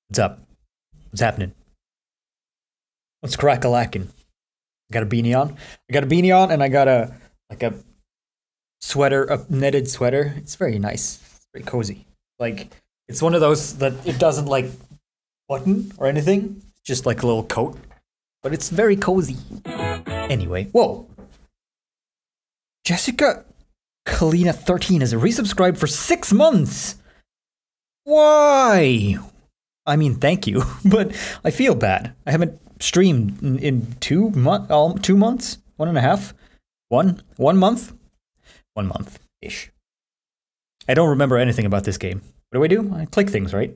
What's up? What's happening? What's crack-a-lackin'? I got a beanie on. I got a beanie on, and I got a sweater, a knitted sweater. It's very nice. It's very cozy. Like, it's one of those that it doesn't like button or anything. It's just like a little coat, but it's very cozy. Anyway, whoa. Jessica Kalina 13 has resubscribed for 6 months. Why? I mean, thank you, but I feel bad. I haven't streamed in 2 months, 1.5, 1 month, 1 month-ish. I don't remember anything about this game. What do? I click things, right?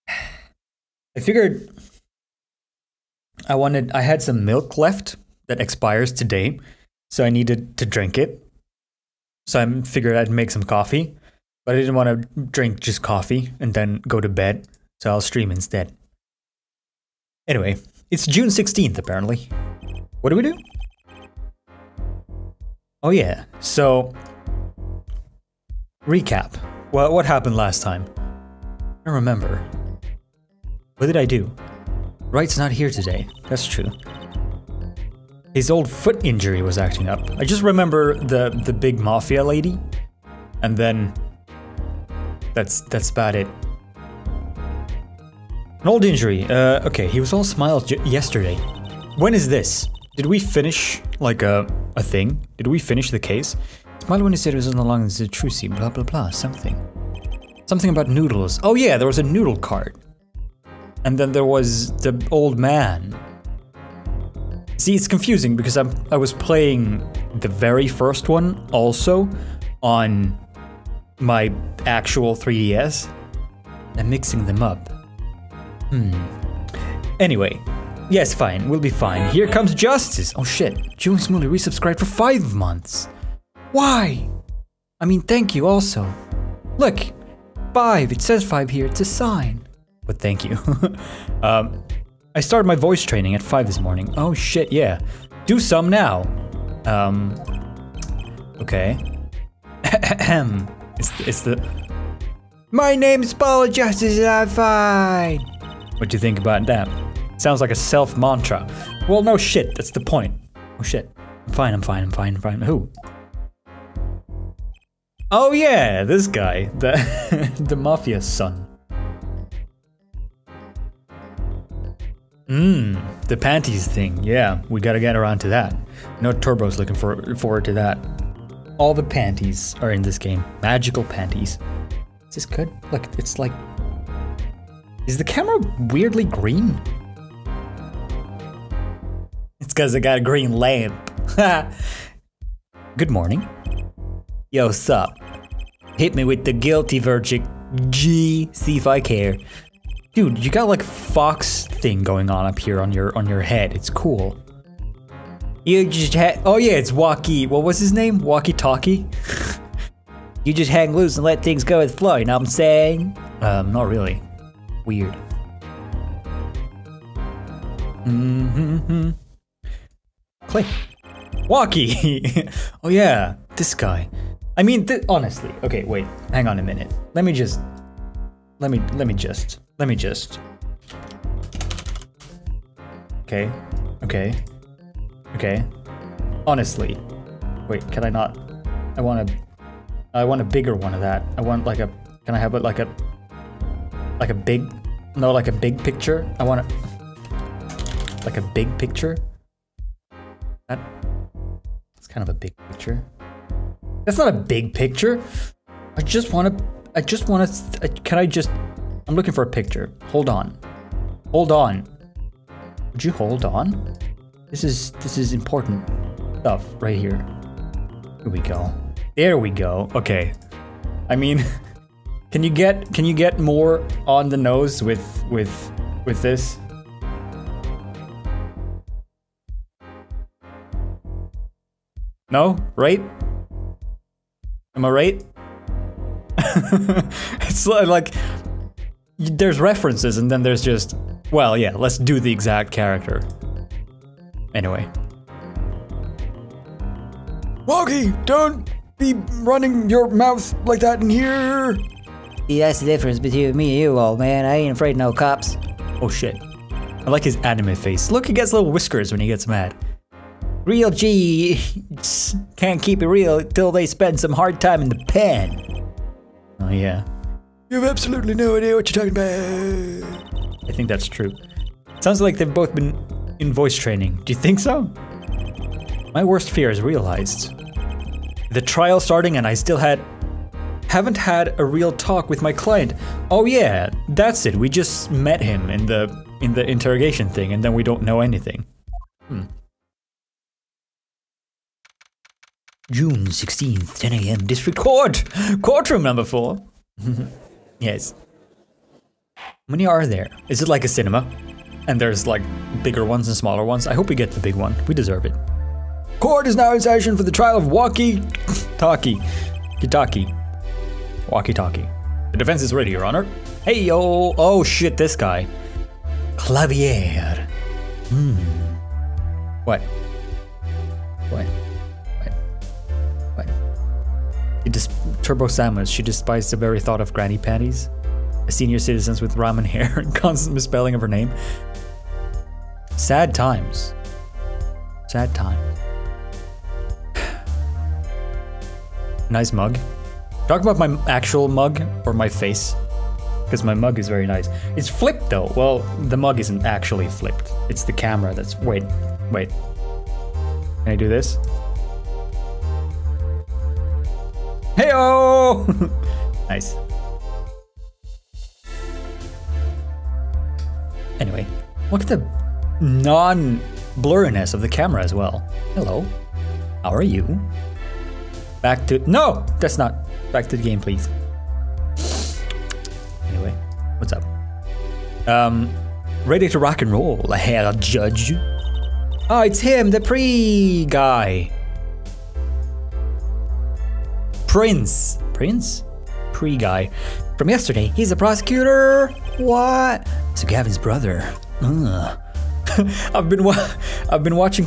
I figured I had some milk left that expires today, so I needed to drink it. So I figured I'd make some coffee, but I didn't want to drink just coffee and then go to bed, so I'll stream instead. Anyway, it's June 16th, apparently. What do? Oh yeah, so... recap. Well, what happened last time? I don't remember. What did I do? Wright's not here today. That's true. His old foot injury was acting up. I just remember the big mafia lady, and then that's about it. An old injury. Okay, he was all smiles yesterday. When is this? Did we finish like a thing? Did we finish the case? Smiled when he said it was no longer the trucy, blah blah blah, something. Something about noodles. Oh yeah, there was a noodle cart. And then there was the old man. See, it's confusing because I was playing the very first one also on my actual 3DS. I'm mixing them up. Anyway, yes, fine, we'll be fine. Here comes justice. Oh shit, Julie Smoothly resubscribed for 5 months. Why? I mean, thank you also. Look, 5, it says 5 here, it's a sign. But thank you. I started my voice training at 5 this morning. Oh shit, yeah. Do some now. Okay. it's the... My name's Paul Justice and I'm fine. What do you think about that? Sounds like a self-mantra. Well, no shit, that's the point. Oh shit. I'm fine, I'm fine, I'm fine, I'm fine. Who? Oh yeah, this guy. The mafia son. The panties thing. Yeah, we gotta get around to that. No Turbo's looking forward to that. All the panties are in this game. Magical panties. Is this good? Look, it's like... Is the camera weirdly green? It's because I got a green lamp. Good morning. Yo, sup? Hit me with the guilty verdict. G, see if I care. Dude, you got like a fox thing going on up here on your head. It's cool. You just oh yeah, it's Walkie. What was his name? Walkie Talkie. You just hang loose and let things go with the flow. You know what I'm saying? Not really. Weird. Click. Walkie. Oh yeah, this guy. I mean, honestly. Okay, wait. Hang on a minute. Let me just. Okay. Honestly. Wait, can I not? I want a bigger one of that. I want like a, can I have it like a big, no, like a big picture? I want like a big picture? That's kind of a big picture. That's not a big picture. I just want to, can I just, I'm looking for a picture. Hold on. Would you hold on? This is important stuff right here. Here we go. There we go. Okay. I mean, can you get more on the nose with this? No? Right? Am I right? It's like there's references and then there's just, well, yeah, let's do the exact character. Anyway. Woggy, don't be running your mouth like that in here. Yeah, that's the difference between me and you, old man. I ain't afraid of no cops. Oh shit. I like his anime face. Look, he gets little whiskers when he gets mad. Real G can't keep it real till they spend some hard time in the pen. Oh yeah. You have absolutely no idea what you're talking about. I think that's true. Sounds like they've both been in voice training. Do you think so? My worst fear is realized. The trial starting and I still haven't had a real talk with my client. Oh yeah, that's it. We just met him in the interrogation thing and then we don't know anything. June 16th, 10 a.m. District Court! Courtroom number 4. Yes. How many are there? Is it like a cinema? And there's like bigger ones and smaller ones? I hope we get the big one. We deserve it. Court is now in session for the trial of Walkie-talkie. Walkie-talkie. The defense is ready, Your Honor. Hey, yo. Oh, shit, this guy. Clavier. What? Turbo Samus, she despised the very thought of granny panties. A senior citizens with ramen hair and constant misspelling of her name. Sad times. Sad times. Nice mug. Talk about my actual mug or my face. Because my mug is very nice. It's flipped though. Well, the mug isn't actually flipped. It's the camera that's... Wait. Can I do this? Heyo! Nice. Anyway, look at the non-blurriness of the camera as well. Hello. How are you? Back to... No! That's not... Back to the game, please. Anyway, what's up? Ready to rock and roll, Herr Judge. Oh, it's him, the pre-guy. Prince? Pre-guy. From yesterday, he's a prosecutor. What? So Gavin's brother. I've been watching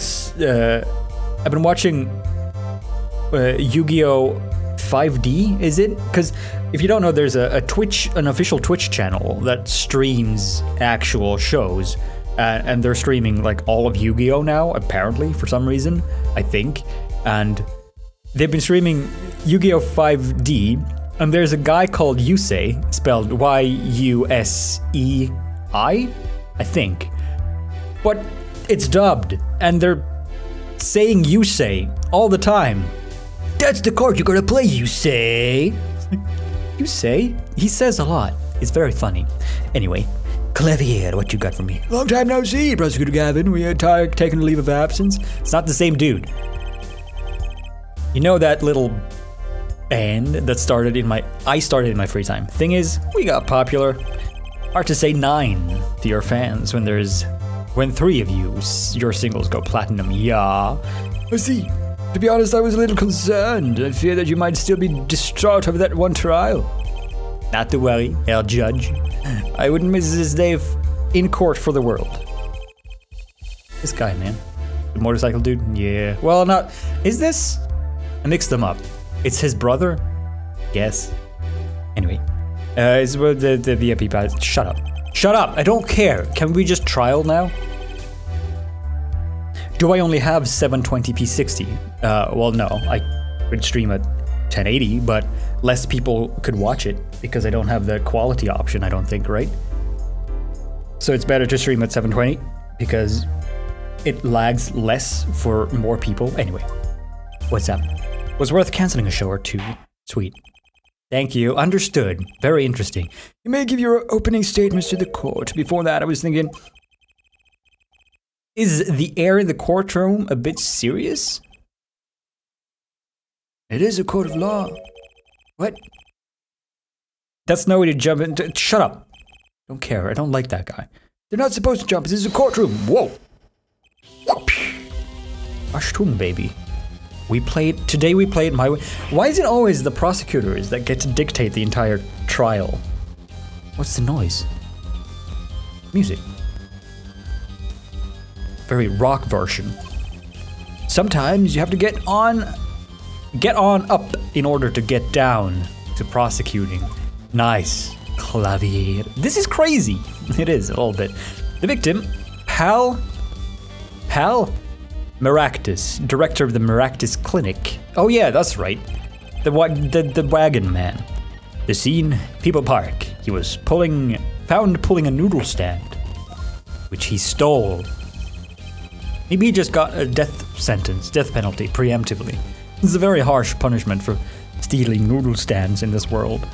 Yu-Gi-Oh! 5D, is it? Because if you don't know, there's an official Twitch channel that streams actual shows, and they're streaming like all of Yu-Gi-Oh! Now, apparently, for some reason, I think, and they've been streaming Yu-Gi-Oh! 5D, and there's a guy called Yusei, spelled Y-U-S-E-I, I think, but it's dubbed, and they're saying Yusei all the time. That's the card you're gonna play, Yusei. Yusei? He says a lot. It's very funny. Anyway, Clavier, what you got for me? Long time no see, Prosecutor Gavin. We had taken a leave of absence. It's not the same dude. You know that little band that I started in my free time. Thing is, we got popular. Hard to say 9 to your fans when 3 of your singles go platinum, yeah. I see. To be honest, I was a little concerned. I fear that you might still be distraught over that one trial. Not to worry, Herr Judge. I wouldn't miss this day in court for the world. This guy, man. The motorcycle dude? Yeah. Well, not... Is this? I mixed them up. It's his brother? Yes. Anyway. It's the VIP pass. Shut up. Shut up! I don't care. Can we just trial now? Do I only have 720p 60? Well, no. I could stream at 1080, but less people could watch it because I don't have the quality option, I don't think, right? So it's better to stream at 720 because it lags less for more people. Anyway, what's up? Was worth canceling a show or two. Sweet. Thank you. Understood. Very interesting. You may give your opening statements to the court. Before that, I was thinking... Is the air in the courtroom a bit serious? It is a court of law. What? That's no way to jump into. Shut up. Don't care. I don't like that guy. They're not supposed to jump. This is a courtroom. Whoa. Ashtung, baby. Today we played my way. Why is it always the prosecutors that get to dictate the entire trial? What's the noise? Music. Very rock version. Sometimes you have to get on up in order to get down to prosecuting. Nice. Clavier. This is crazy. It is a little bit. The victim, Pal Maractus, director of the Maractus Clinic. Oh yeah, that's right. The wagon man. The scene, People Park. He was found pulling a noodle stand, which he stole. Maybe he just got a death penalty, preemptively. This is a very harsh punishment for stealing noodle stands in this world.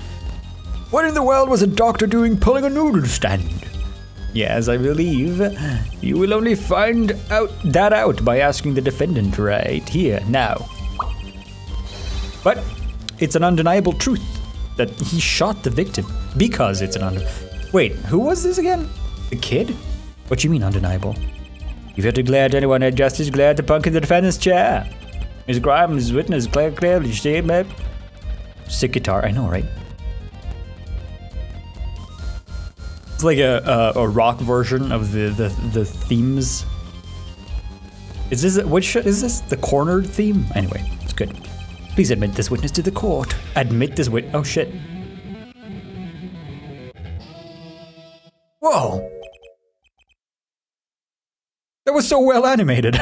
What in the world was a doctor doing pulling a noodle stand? Yes, I believe you will only find that out by asking the defendant right here, now. But it's an undeniable truth that he shot the victim because it's an Wait, who was this again? The kid? What do you mean undeniable? If you have to glare at anyone at justice, glare at the punk in the defendant's chair. His crime is witness, clearly statement. Sick guitar, I know, right? It's like a rock version of the themes. Is this is this the cornered theme? Anyway, it's good. Please admit this witness to the court. Admit this witness. Oh shit. Whoa. That was so well animated.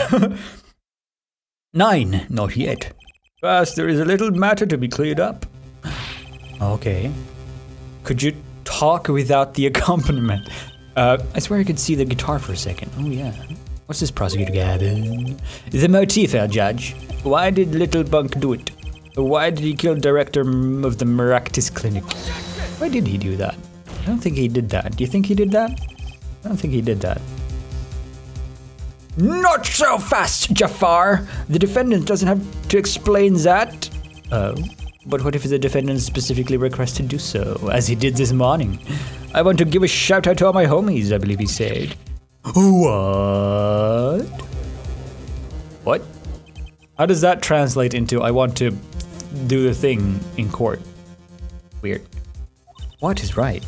9, not yet. First, there is a little matter to be cleared up. Okay. Could you talk without the accompaniment? I swear I could see the guitar for a second. Oh yeah. What's this, prosecutor Gavin? The motif, our judge. Why did Little Bunk do it? Why did he kill director of the Maractus Clinic? Why did he do that? I don't think he did that. Do you think he did that? I don't think he did that. Not so fast, Jafar! The defendant doesn't have to explain that. Oh, but what if the defendant specifically requests to do so, as he did this morning? I want to give a shout out to all my homies, I believe he said. What? What? How does that translate into I want to do the thing in court? Weird. What is right?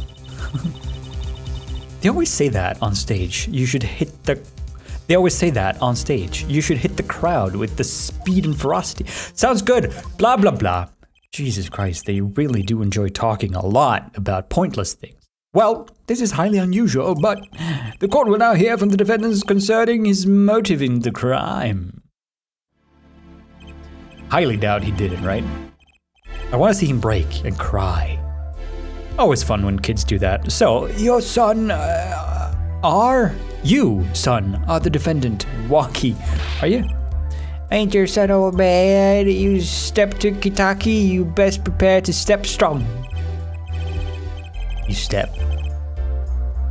They always say that on stage. You should hit the... They always say that on stage. You should hit the crowd with the speed and ferocity. Sounds good. Blah, blah, blah. Jesus Christ, they really do enjoy talking a lot about pointless things. Well, this is highly unusual, but the court will now hear from the defendant concerning his motive in the crime. Highly doubt he did it, right? I want to see him break and cry. Always fun when kids do that. So, your son, you, son, are the defendant, Waki, are you? Ain't your son old man? You step to Kitaki, you best prepare to step strong. You step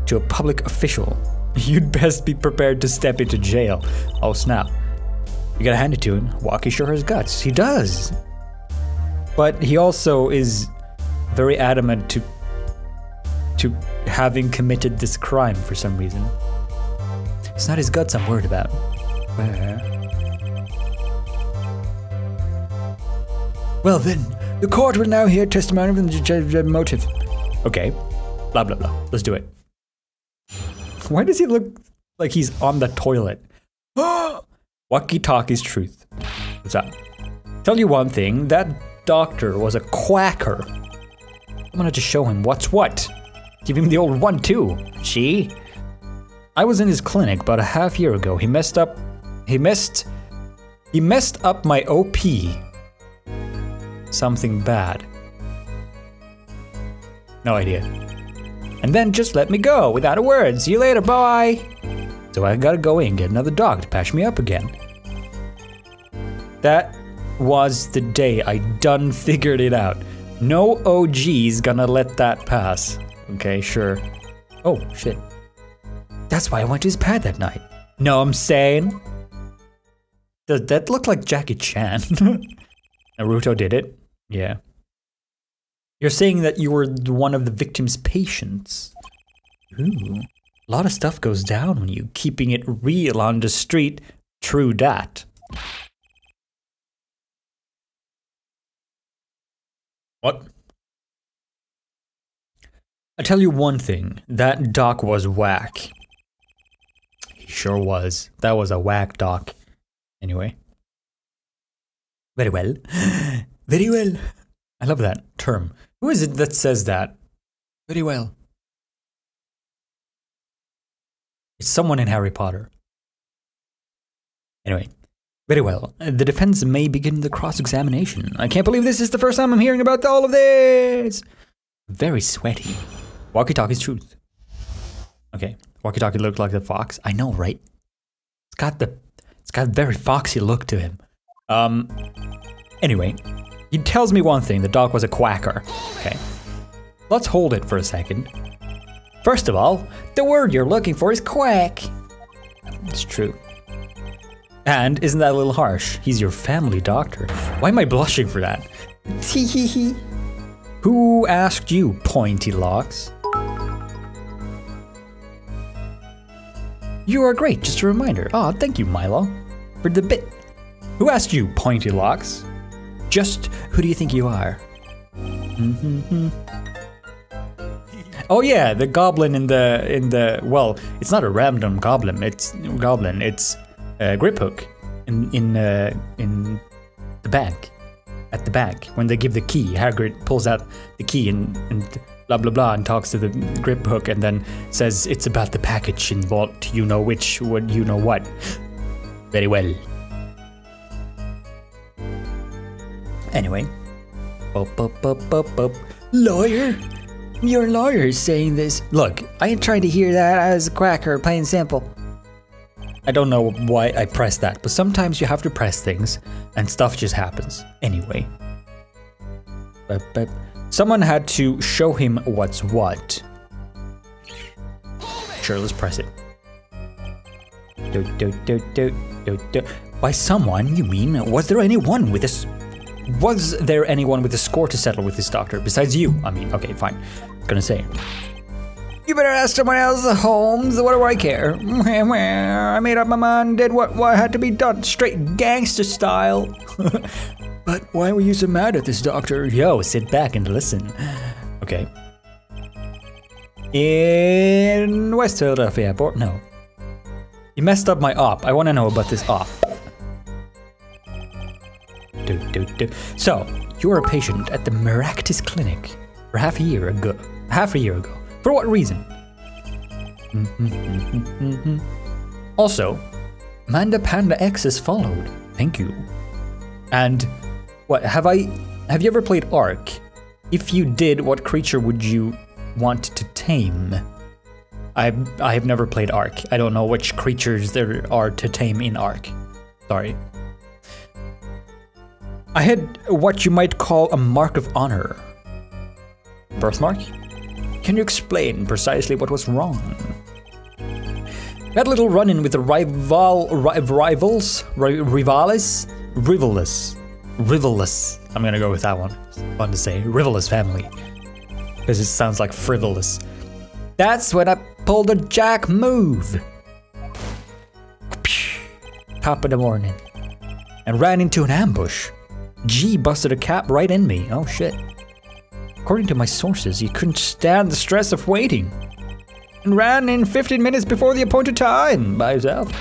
to a public official. You'd best be prepared to step into jail. Oh snap. You gotta hand it to him. Waki sure has guts. He does. But he also is very adamant to having committed this crime for some reason. It's not his guts I'm worried about. Well then, the court will now hear testimony from the motive. Okay, blah blah blah, let's do it. Why does he look like he's on the toilet? Walkie-talkie's truth. What's up? Tell you one thing, that doctor was a quacker. I'm gonna just show him what's what. Give him the old 1-2. See? I was in his clinic about a half year ago. He messed up my OP. Something bad. No idea. And then just let me go without a word. See you later, bye. So I gotta go in, get another dog to patch me up again. That was the day I done figured it out. No OG's gonna let that pass. Okay, sure. Oh, shit. That's why I went to his pad that night. Know what I'm saying? Does that look like Jackie Chan? Naruto did it? Yeah. You're saying that you were one of the victim's patients. Ooh. A lot of stuff goes down when you keeping it real on the street. True dat. What? I tell you one thing, that doc was whack. He sure was. That was a whack doc. Anyway. Very well. Very well. I love that term. Who is it that says that? Very well. It's someone in Harry Potter. Anyway, very well. The defense may begin the cross-examination. I can't believe this is the first time I'm hearing about all of this. Very sweaty. Walkie-talkie's truth. Okay, walkie-talkie looked like the fox. I know, right? It's got a very foxy look to him. Anyway, he tells me one thing. The dog was a quacker. Okay, let's hold it for a second. First of all, the word you're looking for is quack. It's true. And isn't that a little harsh? He's your family doctor. Why am I blushing for that? Tee-hee-hee. Who asked you, pointy locks? You are great, just a reminder. Aw, thank you, Milo, for the bit. Who asked you, pointy locks? Just who do you think you are? Oh yeah, the goblin in the well, it's not a random goblin. It's Grip Hook in the bank. At the bank, when they give the key, Hagrid pulls out the key and blah blah blah and talks to the Grip Hook and then says it's about the package in vault. You know which, what you know what. Very well. Anyway, lawyer. Your lawyer is saying this. Look, I ain't trying to hear that as a quacker, plain and simple. I don't know why I pressed that, but sometimes you have to press things and stuff just happens. Anyway. But someone had to show him what's what. Sure, let's press it. By someone, you mean, was there anyone with a score to settle with this doctor besides you? I mean, okay, fine. Gonna say. You better ask someone else, Holmes. What do I care? I made up my mind, did what had to be done, straight gangster style. But why were you so mad at this doctor? Yo, sit back and listen. Okay. In West Philadelphia Airport? No. You messed up my op. I want to know about this op. So, you were a patient at the Maractus Clinic for half a year ago. For what reason? Also, Manda Panda X has followed. Thank you. And what have you ever played Ark? If you did, what creature would you want to tame? I have never played Ark. I don't know which creatures there are to tame in Ark. Sorry. I had what you might call a mark of honor. Birthmark? Can you explain precisely what was wrong? That little run-in with the Rivalous. I'm gonna go with that one. It's fun to say. Rivalous family. Because it sounds like frivolous. That's when I pulled a jack move. Top of the morning. And ran into an ambush. G busted a cap right in me. Oh shit. According to my sources, he couldn't stand the stress of waiting. And ran in 15 minutes before the appointed time by himself.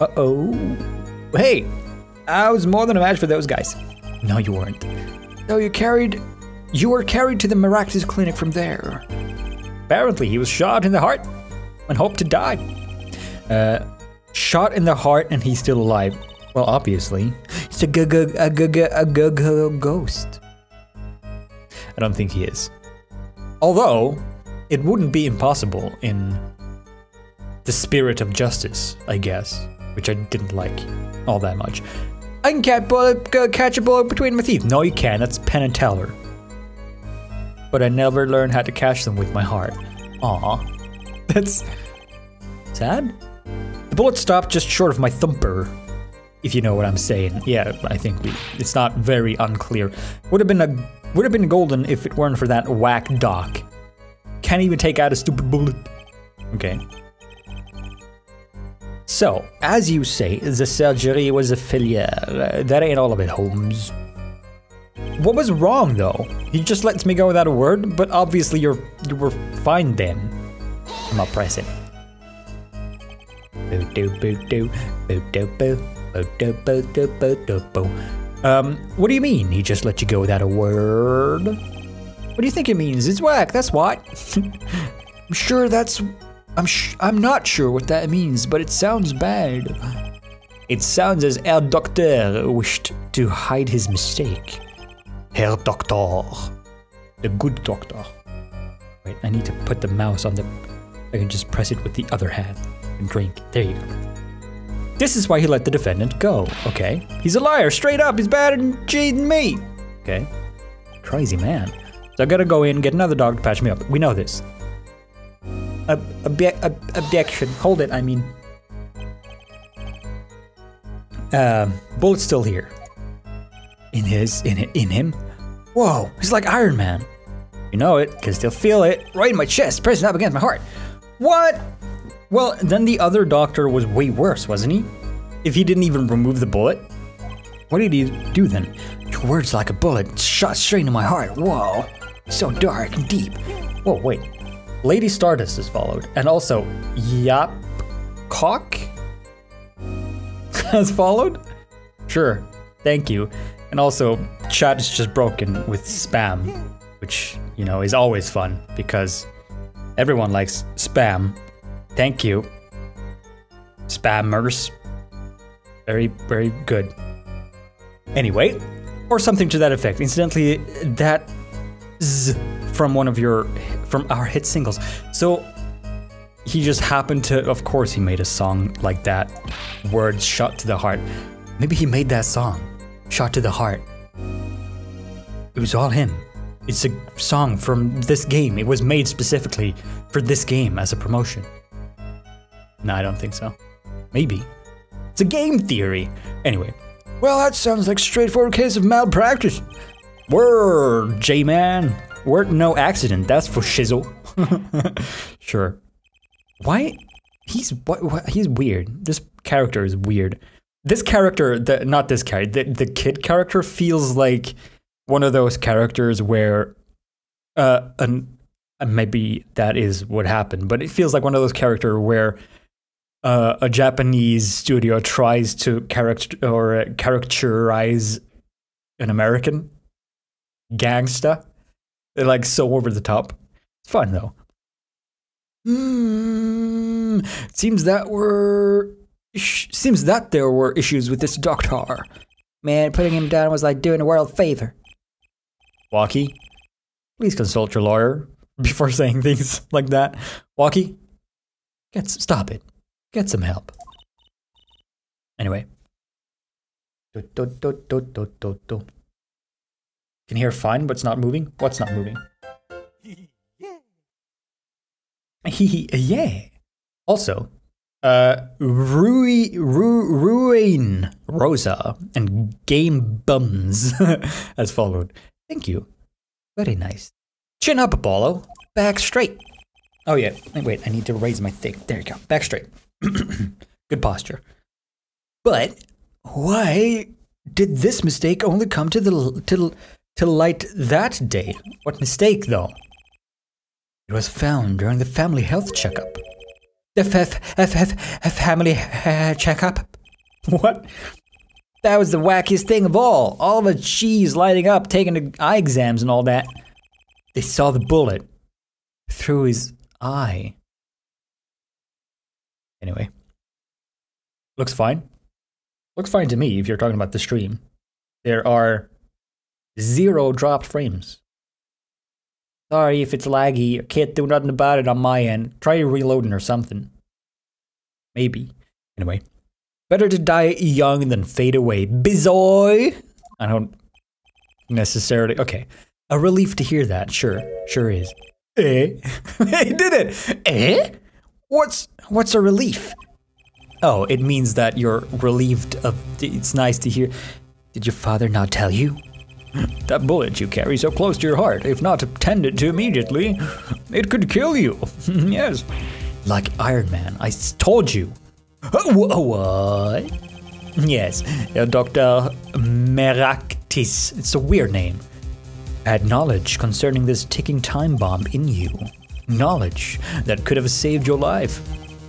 Uh-oh. Hey, I was more than a match for those guys. No, you weren't. No, you were carried to the Maractus Clinic from there. Apparently, he was shot in the heart and hoped to die. Shot in the heart and he's still alive. Well, obviously. It's a ghost. I don't think he is. Although, it wouldn't be impossible in the spirit of justice, I guess. Which I didn't like all that much. I can catch a bullet between my teeth. No, you can't. That's Penn and Teller. But I never learned how to catch them with my heart. Aw. That's sad. The bullet stopped just short of my thumper. If you know what I'm saying. Yeah, I think it's not very unclear. Would have been golden if it weren't for that whack doc. Can't even take out a stupid bullet. Okay. So, as you say, the surgery was a failure. That ain't all of it, Holmes. What was wrong, though? He just lets me go without a word, but obviously you were fine then. I'm not pressing. What do you mean? He just let you go without a word? What do you think it means? It's whack, that's what. I'm not sure what that means, but it sounds bad. It sounds as Herr Doctor wished to hide his mistake. Herr Doctor. The good doctor. Wait, I need to put the mouse on the... I can just press it with the other hand and drink. There you go. This is why he let the defendant go. Okay. He's a liar, straight up. He's better than cheating me. Okay. Crazy man. So I gotta go in and get another dog to patch me up. We know this. Objection. Hold it, I mean. Bullet's still here. In him? Whoa, he's like Iron Man. You know it, because they'll feel it right in my chest, pressing up against my heart. What? Well, then the other doctor was way worse, wasn't he? If he didn't even remove the bullet? What did he do then? Your words like a bullet shot straight into my heart. Whoa, so dark and deep. Whoa, wait. Lady Stardust is followed, and also Yap Cock has followed? Sure, thank you. And also, chat is just broken with spam, which, you know, is always fun because everyone likes spam. Thank you. Spammers. Very, very good. Anyway, or something to that effect. Incidentally, that Z from from our hit singles. So he just happened to, of course he made a song like that. Words shot to the heart. Maybe he made that song. Shot to the heart. It was all him. It's a song from this game. It was made specifically for this game as a promotion. No, I don't think so. Maybe. It's a game theory. Anyway. Well, that sounds like a straightforward case of malpractice. Word, J-Man. Word, no accident. That's for shizzle. Sure. Why? He's weird. This character is weird. This character, not this character, the kid character feels like one of those characters where, maybe that is what happened, but it feels like one of those characters where a Japanese studio tries to characterize an American gangsta. They're like so over the top. It's fun though. Seems that there were issues with this doctor. Man, putting him down was like doing the world a favor. Walkie, please consult your lawyer before saying things like that. Walkie, stop it. Get some help. Anyway. Can hear fine, but it's not moving? What's not moving? Yeah. Also, Ruin Rosa and Game Bums has followed. Thank you. Very nice. Chin up, Apollo. Back straight. Oh yeah. Wait, I need to raise my thing. There you go. Back straight. Good posture. But why did this mistake only come to light that day? What mistake, though? It was found during the family health checkup. The family checkup? What? That was the wackiest thing of all. All of us cheese lighting up, taking the eye exams and all that. They saw the bullet through his eye. Anyway. Looks fine. Looks fine to me if you're talking about the stream. There are 0 dropped frames. Sorry if it's laggy. I can't do nothing about it on my end. Try reloading or something. Maybe. Anyway. Better to die young than fade away. Bizoy! I don't necessarily... Okay. A relief to hear that. Sure. Sure is. Eh? He did it! Eh? What's a relief? Oh, it means that you're relieved of... It's nice to hear. Did your father not tell you? That bullet you carry so close to your heart, if not attended to immediately, it could kill you. Yes. Like Iron Man, I told you. What? Yes, Dr. Meraktis. It's a weird name. Had knowledge concerning this ticking time bomb in you. Knowledge that could have saved your life.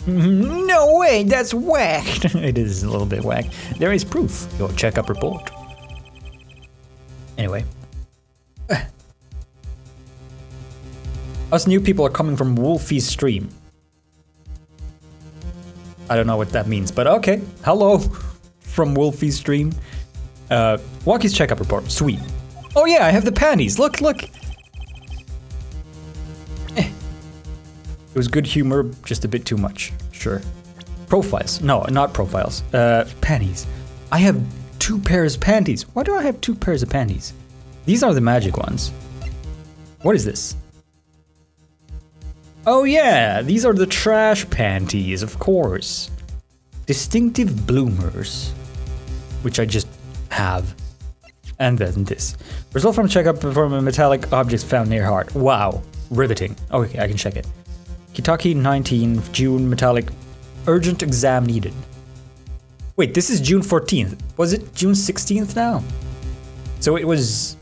No way, that's whack. It is a little bit whack. There is proof. Your checkup report. Anyway. Us new people are coming from Wolfie's stream. I don't know what that means, but okay. Hello from Wolfie's stream. Walkie's checkup report. Sweet. Oh yeah, I have the panties. Look, look. It was good humor, just a bit too much. Sure. Profiles. No, not profiles. Panties. I have 2 pairs of panties. Why do I have 2 pairs of panties? These are the magic ones. What is this? Oh yeah, these are the trash panties, of course. Distinctive bloomers, which I just have. And then this. Result from checkup from a metallic object found near heart. Wow, riveting. Okay, I can check it. Kitaki 19, June, metallic, urgent exam needed. Wait, this is June 14th. Was it June 16th now? So it was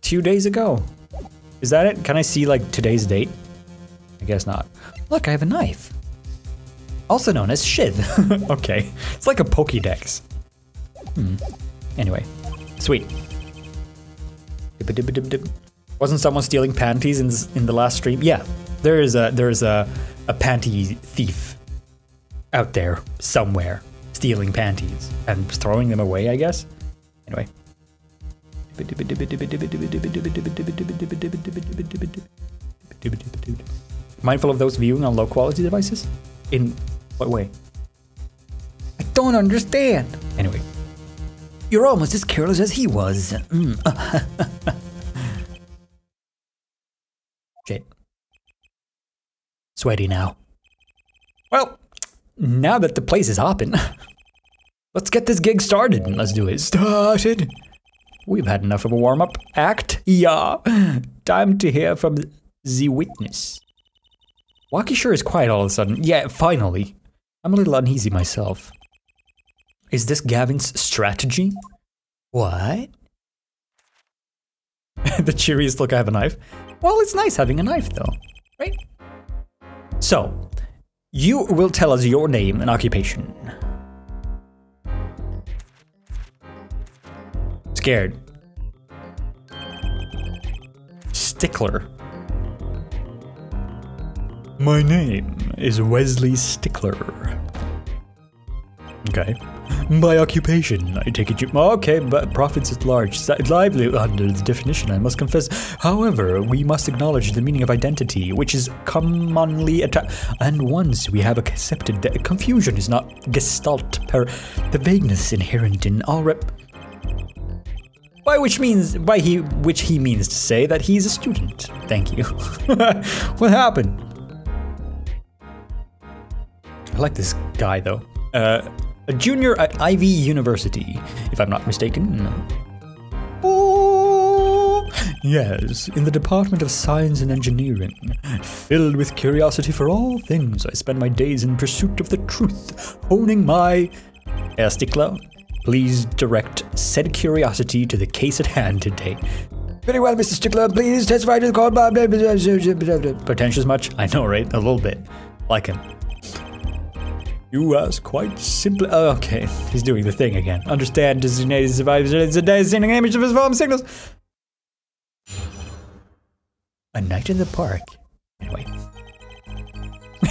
2 days ago. Is that it? Can I see like today's date? I guess not. Look, I have a knife. Also known as Shiv. Okay, it's like a Pokédex. Anyway, sweet. Wasn't someone stealing panties in the last stream? Yeah, there is a panty thief out there somewhere stealing panties and throwing them away, I guess. Anyway. Mindful of those viewing on low quality devices? In what way? I don't understand. Anyway. You're almost as careless as he was. Shit. Sweaty now. Well, now that the place is hopping, let's get this gig started. Let's do it. Started. We've had enough of a warm-up act. Yeah. Time to hear from the witness. Walkie sure is quiet all of a sudden. Yeah, finally. I'm a little uneasy myself. Is this Gavin's strategy? What? The cheeriest look, I have a knife. Well, it's nice having a knife though, right? So, you will tell us your name and occupation. Scared. Stickler. My name is Wesley Stickler. Okay. By occupation, I take it you— okay, but profits at large, lively under the definition, I must confess. However, we must acknowledge the meaning of identity, which is commonly and once we have accepted that confusion is not gestalt per the vagueness inherent in all by which he means to say that he's a student. Thank you. What happened? I like this guy though. A junior at Ivy University, if I'm not mistaken. Oh, yes, in the Department of Science and Engineering. Filled with curiosity for all things, I spend my days in pursuit of the truth, honing my— Herr Stickler, please direct said curiosity to the case at hand today. Very well, Mr. Stickler, please testify to the court. Pretentious much? I know, right? A little bit. Like him. You ask quite simply— oh, okay, he's doing the thing again. Understand, designated survivors, it's a designating image of his form signals. A night in the park. Anyway.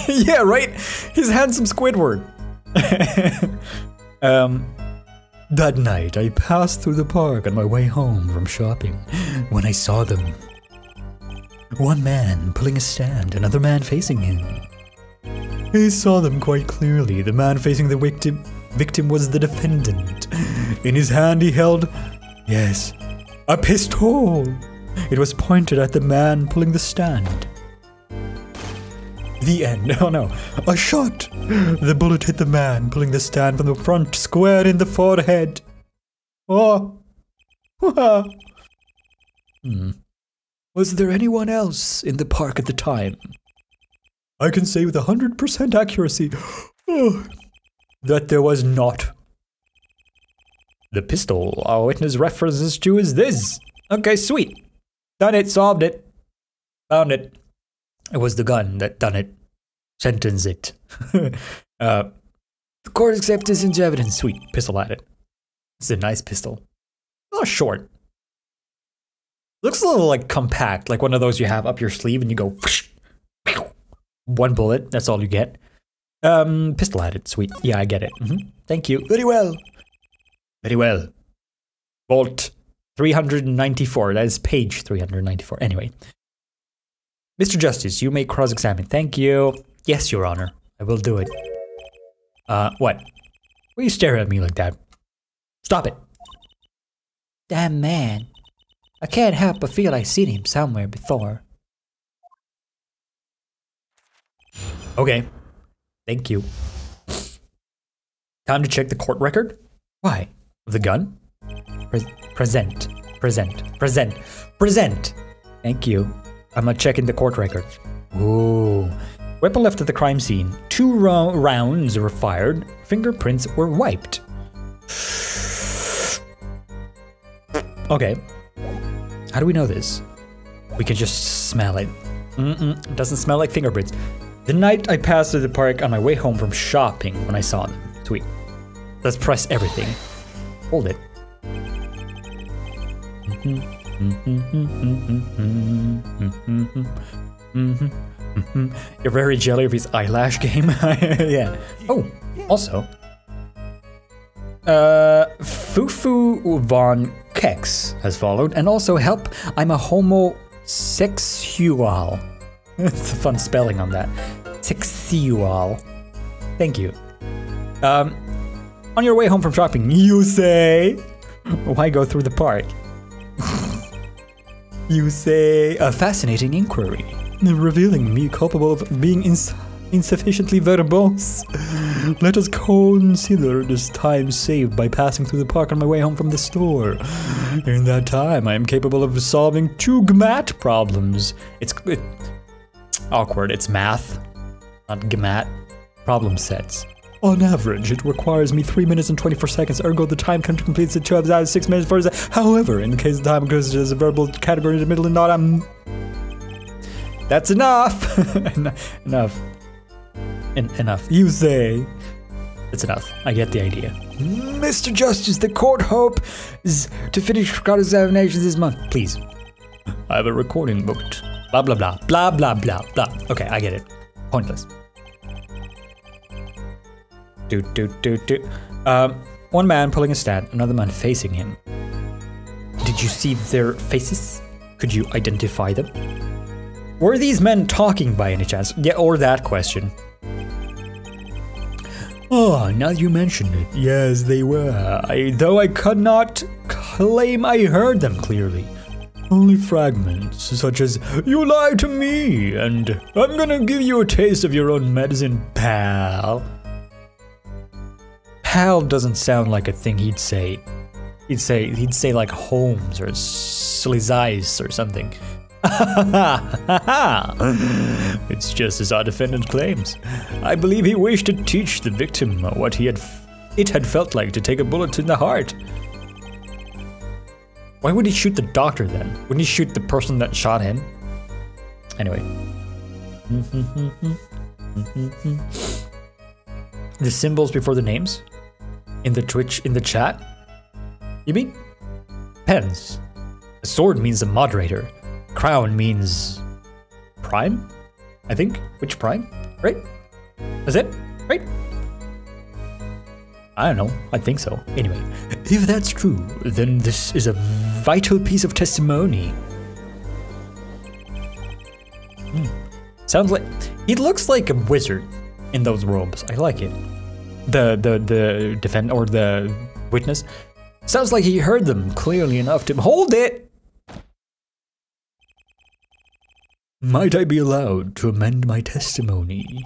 Yeah, right? He's handsome Squidward. That night, I passed through the park on my way home from shopping when I saw them. One man pulling a stand, another man facing him. I saw them quite clearly. The man facing the victim was the defendant. In his hand he held, yes, a pistol. It was pointed at the man pulling the stand. The end. Oh no. A shot. The bullet hit the man pulling the stand from the front, square in the forehead. Oh. Was there anyone else in the park at the time? I can say with 100% accuracy that there was not. The pistol our witness references to is this. Okay, sweet. Done it, solved it. Found it. It was the gun that done it. Sentence it. The court accepts this into evidence. Sweet. Pistol at it. It's a nice pistol. Oh, short. Looks a little like compact, like one of those you have up your sleeve and you go one bullet, that's all you get. Pistol at it, sweet. Yeah, I get it. Thank you. Very well. Very well. Vault 394. That is page 394. Anyway. Mr. Justice, you may cross-examine. Thank you. Yes, Your Honor. I will do it. What? Why are you staring at me like that? Stop it. Damn man. I can't help but feel I've seen him somewhere before. Okay. Thank you. Time to check the court record? Why? The gun? Present. Thank you. I'm not checking the court record. Ooh. Weapon left at the crime scene. 2 rounds were fired. Fingerprints were wiped. Okay. How do we know this? We can just smell it. It doesn't smell like fingerprints. The night I passed through the park on my way home from shopping when I saw them. Sweet. Let's press everything. Hold it. You're very jelly of his eyelash game. Yeah. Oh, also. Fufu von Kex has followed, and also help, I'm a homosexual. It's a fun spelling on that. Sexual. Thank you. On your way home from shopping, you say? Why go through the park? You say, a fascinating inquiry, revealing me culpable of being insufficiently verbose. Let us consider this time saved by passing through the park on my way home from the store. In that time, I am capable of solving 2 GMAT problems. It's awkward, it's math, not GMAT. Problem sets. On average, it requires me 3 minutes and 24 seconds, ergo the time completes at 12 out of 6 minutes 40 seconds. However, in the case of time occurs as a verbal category in the middle and not That's enough! Enough. You say. It's enough. I get the idea. Mr. Justice, the court hopes to finish cross-examinations this month. Please. I have a recording booked. Blah, blah, blah. Blah, blah, blah, blah. Okay, I get it. Pointless. One man pulling a stand, another man facing him. Did you see their faces? Could you identify them? Were these men talking by any chance? Yeah, or that question. Oh, now you mention it. Yes, they were. Though I could not claim I heard them clearly. Only fragments, such as, you lied to me, and I'm gonna give you a taste of your own medicine, pal. Pal doesn't sound like a thing he'd say. He'd say like Holmes or Silly Zeiss or something. It's just as our defendant claims. I believe he wished to teach the victim what it had felt like to take a bullet in the heart. Why would he shoot the doctor then? Wouldn't he shoot the person that shot him? Anyway. The symbols before the names? In the chat? You mean? Pens. A sword means a moderator. Crown means prime, I think. Which prime? Right? Is it? Right? I don't know. I think so. Anyway, if that's true, then this is a vital piece of testimony. Sounds like he looks like a wizard in those robes. I like it. The defend or the witness sounds like he heard them clearly enough to hold it. Might I be allowed to amend my testimony?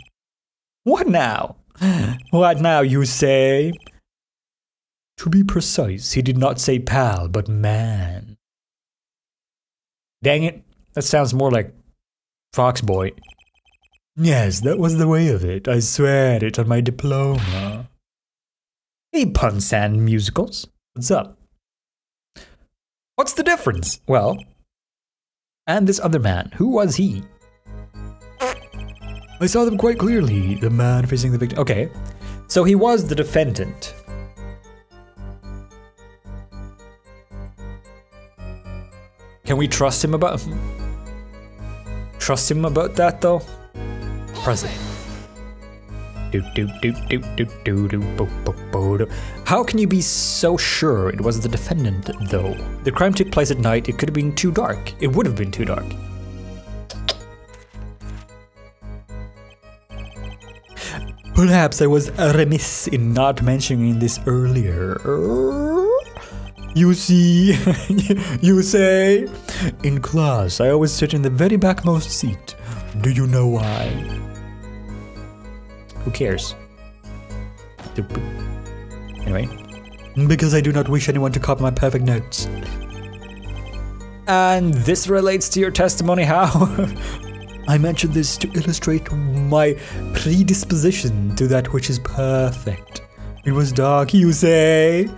What now? What now, you say? To be precise, he did not say pal, but man. Dang it, that sounds more like Foxboy. Yes, that was the way of it. I swear it on my diploma. Hey, puns and musicals. What's up? What's the difference? Well, and this other man, who was he? I saw them quite clearly, the man facing the victim. Okay, so he was the defendant. we trust him about that though? Press it. How can you be so sure it was the defendant though? The crime took place at night. It could have been too dark. It would have been too dark. Perhaps I was remiss in not mentioning this earlier. You see, you say, in class I always sit in the very backmost seat. Do you know why? Who cares? Anyway, because I do not wish anyone to copy my perfect notes. And this relates to your testimony, how? I mentioned this to illustrate my predisposition to that which is perfect. It was dark, you say?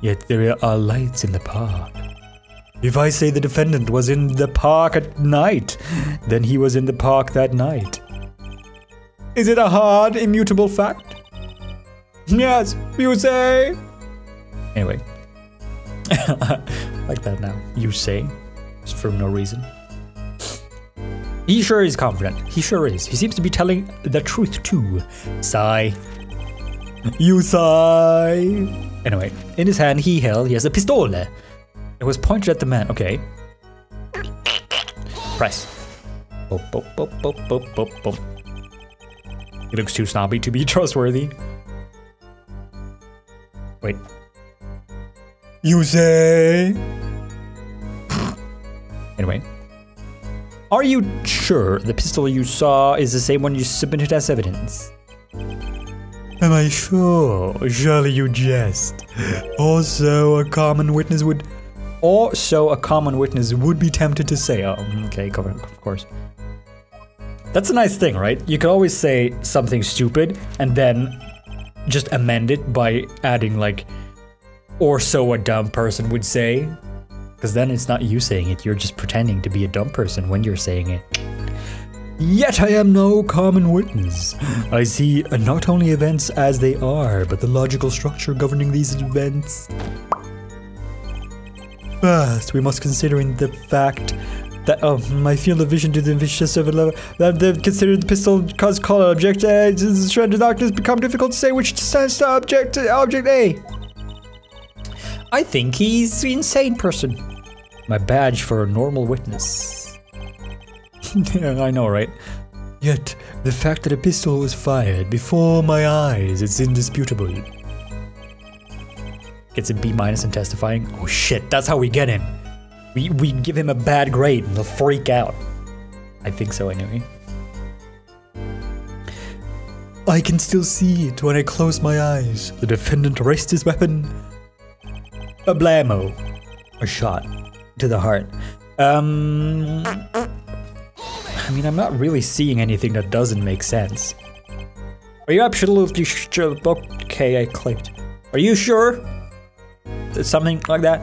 Yet there are lights in the park. If I say the defendant was in the park at night, then he was in the park that night. Is it a hard, immutable fact? Yes, you say? Anyway. Like that now. You say? Just for no reason. He sure is confident. He sure is. He seems to be telling the truth too. Sigh. You sigh. Anyway, in his hand he has a pistol. It was pointed at the man. Okay. Press. Boop, boop, boop, boop, boop, boop, boop. He looks too snobby to be trustworthy. Wait. You say? Anyway. Are you sure the pistol you saw is the same one you submitted as evidence? Am I sure? Surely you jest. Also, a common witness would be tempted to say, oh, okay, of course. That's a nice thing, right? You can always say something stupid and then just amend it by adding like, or so a dumb person would say. Because then it's not you saying it, you're just pretending to be a dumb person when you're saying it. Yet I am no common witness. I see not only events as they are, but the logical structure governing these events. First, we must consider the fact that my field of vision to the vicious of a level that considered the pistol cause color object shred of darkness become difficult to say which stands to object A. I think he's an insane person. My badge for a normal witness. Yeah, I know, right? Yet, the fact that a pistol was fired before my eyes is indisputable. Gets a B- in testifying. Oh shit, that's how we get him. We give him a bad grade and he'll freak out. I think so anyway. I can still see it when I close my eyes. The defendant raised his weapon. A blammo. A shot to the heart. I mean, I'm not really seeing anything that doesn't make sense. Are you absolutely sure? Okay, I clicked. Are you sure? Something like that?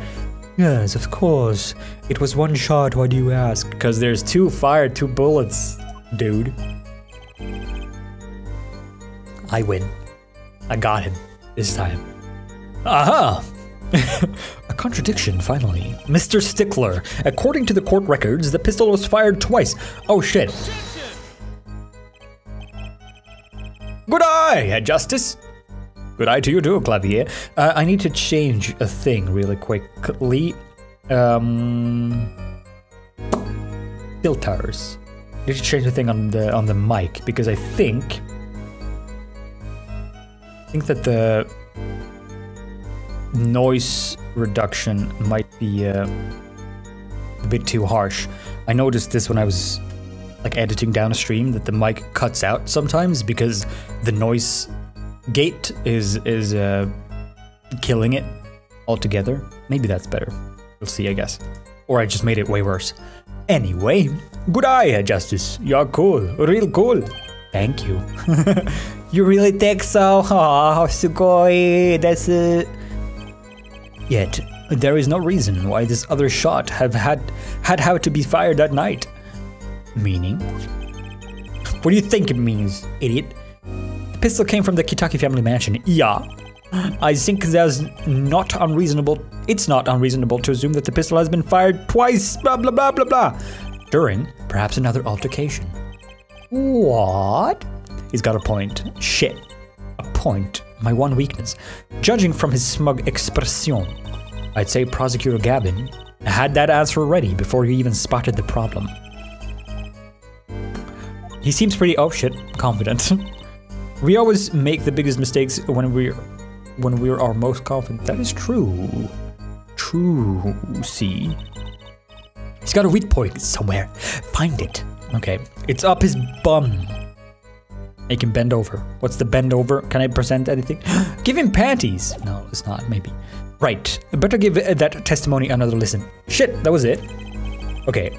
Yes, of course. It was one shot, why do you ask? Because there's two bullets, dude. I win. I got him. This time. Aha! A contradiction, finally. Mr. Stickler, according to the court records, the pistol was fired twice. Oh shit. Good eye, Justice. Good eye to you too, Clavier. I need to change a thing really quickly. Filters. I need to change the thing on the mic because I think that the noise reduction might be a bit too harsh. I noticed this when I was like editing down a stream that the mic cuts out sometimes because the noise gate is killing it altogether. Maybe that's better. We'll see, I guess. Or I just made it way worse. Anyway, good eye, Justice. You're cool, real cool. Thank you. You really think so? Oh, sugoi. That's Yet, there is no reason why this other shot had to be fired that night. Meaning? What do you think it means, idiot? The pistol came from the Kitaki family mansion. Yeah. I think there's not unreasonable. It's not unreasonable to assume that the pistol has been fired twice, blah, blah, blah, blah, blah. During, perhaps, another altercation. What? He's got a point. Shit. A point. My one weakness. Judging from his smug expression, I'd say Prosecutor Gavin had that answer ready before you even spotted the problem. He seems pretty, oh shit, confident. We always make the biggest mistakes when we're our most confident. That is true. True, see? He's got a weak point somewhere. Find it. Okay, it's up his bum. Make him bend over. What's the bend over? Can I present anything? Give him panties. No, it's not, maybe. Right, I better give that testimony another listen. Shit, that was it. Okay,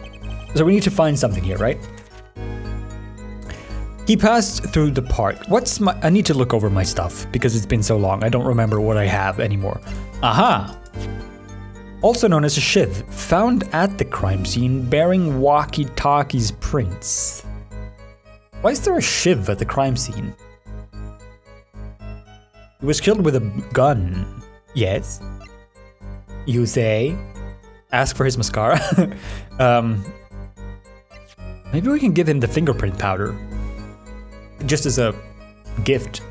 so we need to find something here, right? He passed through the park. I need to look over my stuff because it's been so long. I don't remember what I have anymore. Aha! Also known as a shiv, found at the crime scene bearing walkie-talkie's prints. Why is there a shiv at the crime scene? He was killed with a gun. Yes. You say? Ask for his mascara. Maybe we can give him the fingerprint powder. Just as a gift.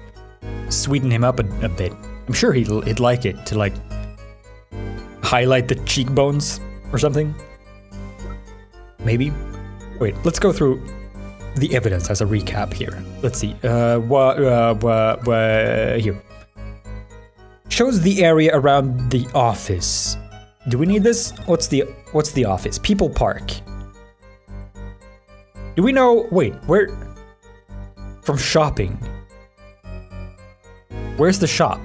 Sweeten him up a bit. I'm sure he'd like it to like highlight the cheekbones or something. Maybe. Wait, let's go through the evidence as a recap here. Let's see. Here. Shows the area around the office. Do we need this? What's the office? People Park. Do we know? Wait, where? From shopping. Where's the shop?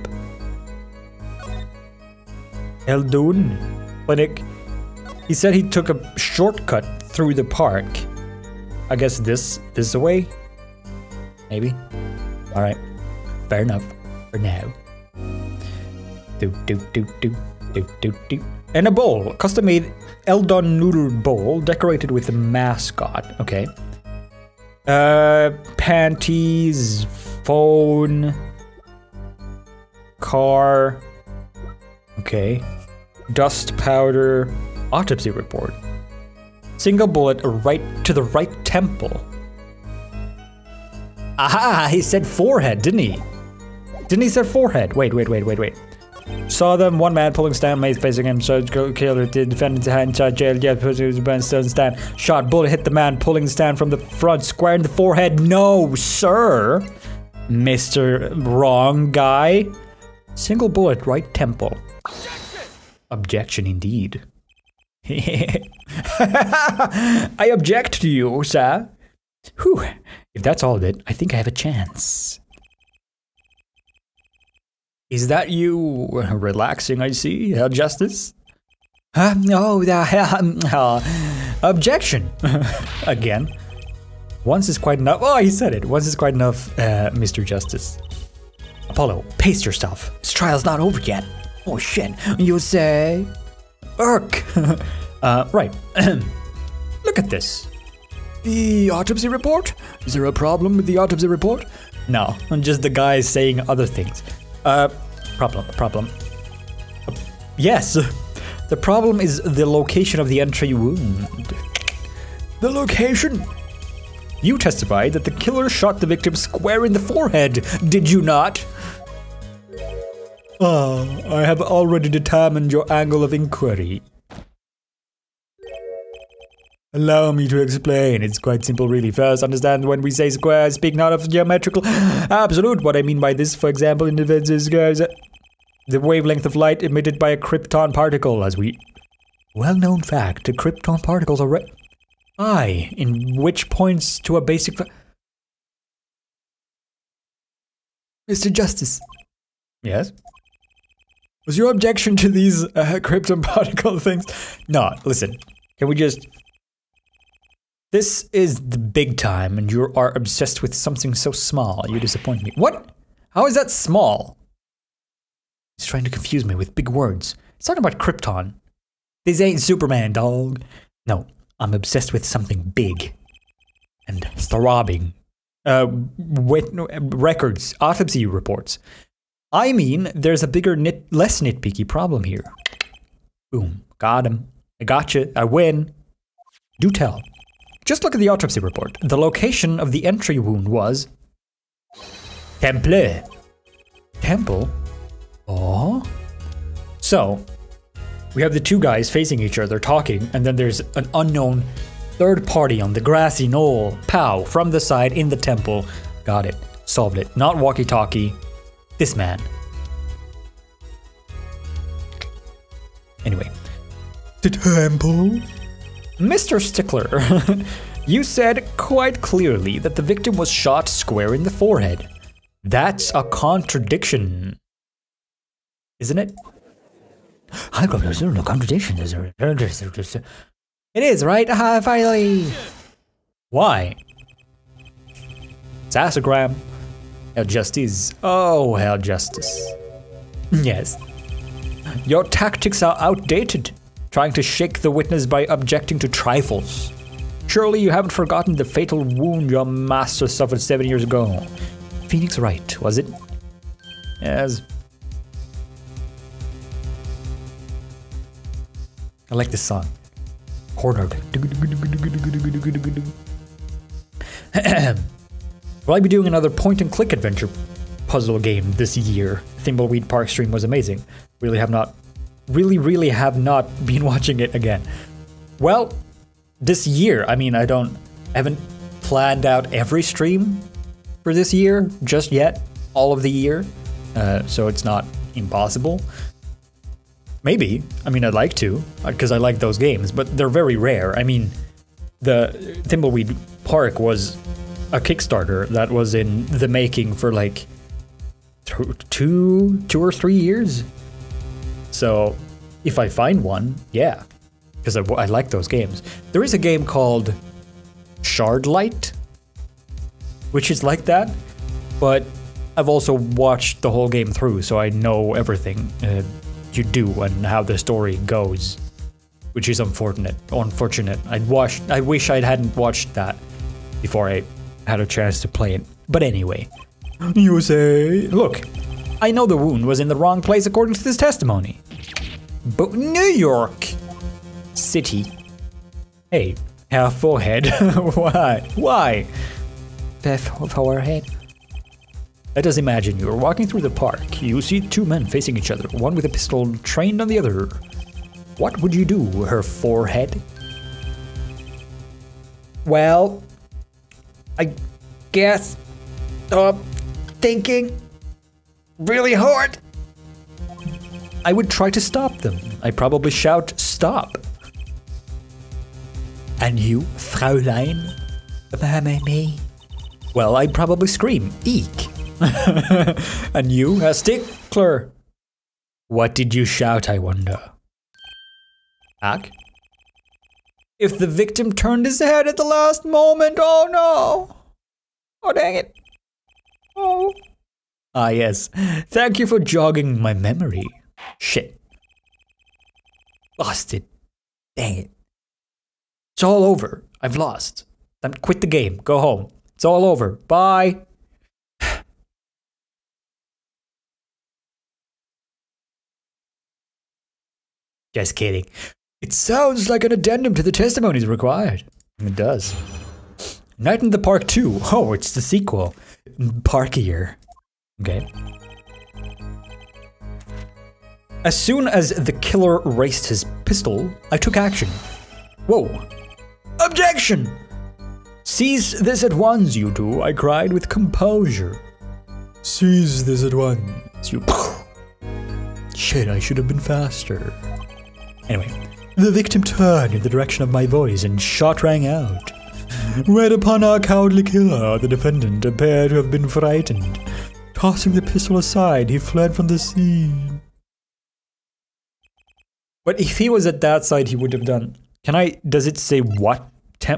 Eldon Clinic. He said he took a shortcut through the park. I guess this way? Maybe? Alright. Fair enough. For now. And a bowl. Custom-made Eldon noodle bowl decorated with a mascot. Okay. Panties, phone, car. Okay. Dust powder. Autopsy report. Single bullet right to the right temple. Aha! He said forehead, didn't he? Didn't he say forehead? Wait. Saw them, one man pulling stand, mate facing him, so killer, the defendant's hand, shot, jail, yeah, stand. Shot, bullet hit the man pulling the stand from the front, square in the forehead. No, sir. Mr. Wrong Guy. Single bullet, right temple. Objection indeed. I object to you, sir. Whew. If that's all of it, I think I have a chance. Is that you relaxing, I see, Justice? Objection. Again. Once is quite enough. Oh, he said it. Once is quite enough, Mr. Justice. Apollo, pace yourself. This trial's not over yet. Oh, shit. You say? Irk. Right. Look at this. The autopsy report? Is there a problem with the autopsy report? No, just the guy saying other things. Problem. Yes, the problem is the location of the entry wound. The location? You testified that the killer shot the victim square in the forehead, did you not? I have already determined your angle of inquiry. Allow me to explain. It's quite simple, really. First, understand when we say square, speak not of geometrical absolute. What I mean by this, for example, in the wavelength of light emitted by a krypton particle, as we well-known fact, the krypton particles are in which points to a basic Mr. Justice. Yes? Was your objection to these krypton particle things? No, listen. Can we just... This is the big time, and you are obsessed with something so small. You disappoint me. What? How is that small? He's trying to confuse me with big words. It's talking about Krypton. This ain't Superman, dog. No, I'm obsessed with something big. And throbbing. Records, autopsy reports. I mean, there's a bigger, less nitpicky problem here. Boom. Got him. I gotcha. I win. Do tell. Just look at the autopsy report. The location of the entry wound was... Temple. Temple? Oh? So, we have the two guys facing each other talking, and then there's an unknown third party on the grassy knoll. Pow. From the side in the temple. Got it. Solved it. Not walkie-talkie. This man. Anyway. The temple? Mr. Stickler, you said quite clearly that the victim was shot square in the forehead. That's a contradiction. Isn't it? There's no contradiction. It is, right? Finally. Why? Sassagram. Hell justice. Oh, hell justice. Yes. Your tactics are outdated. Trying to shake the witness by objecting to trifles. Surely you haven't forgotten the fatal wound your master suffered 7 years ago. Phoenix Wright, was it? Yes. I like this song. Cornered. Will I be doing another point-and-click adventure puzzle game this year? Thimbleweed Park stream was amazing. Really have not been watching it again. Well, this year, I mean, I haven't planned out every stream for this year just yet, all of the year, so it's not impossible. Maybe, I mean, I'd like to, because I like those games, but they're very rare. I mean, the Thimbleweed Park was a Kickstarter that was in the making for like two or 3 years. So, if I find one, yeah, because I like those games. There is a game called Shardlight, which is like that, but I've also watched the whole game through, so I know everything you do and how the story goes, which is unfortunate. I wish I hadn't watched that before I had a chance to play it. But anyway, you say, look, I know the wound was in the wrong place according to this testimony. But New York City. Hey, half forehead. Why? Half forehead. Let us imagine you are walking through the park. You see two men facing each other, one with a pistol trained on the other. What would you do, her forehead? Well, I guess thinking really hard. I would try to stop them. I'd probably shout, stop. And you, Fraulein? Me? Well, I'd probably scream, eek. And you, a Stickler? What did you shout, I wonder? Hack? If the victim turned his head at the last moment, oh no! Oh, dang it. Oh. Ah, yes. Thank you for jogging my memory. Shit. Lost it. Dang it. It's all over. I've lost. Then quit the game. Go home. It's all over. Bye. Just kidding. It sounds like an addendum to the testimonies required. It does. Night in the Park 2. Oh, it's the sequel. Parkier. Okay. As soon as the killer raised his pistol, I took action. Whoa. Objection! Seize this at once, you two, I cried with composure. Seize this at once, you... Shit, I should have been faster. Anyway, the victim turned in the direction of my voice and shot rang out. Right upon our cowardly killer, the defendant appeared to have been frightened. Tossing the pistol aside, he fled from the scene. But if he was at that side, he would have done... Does it say what?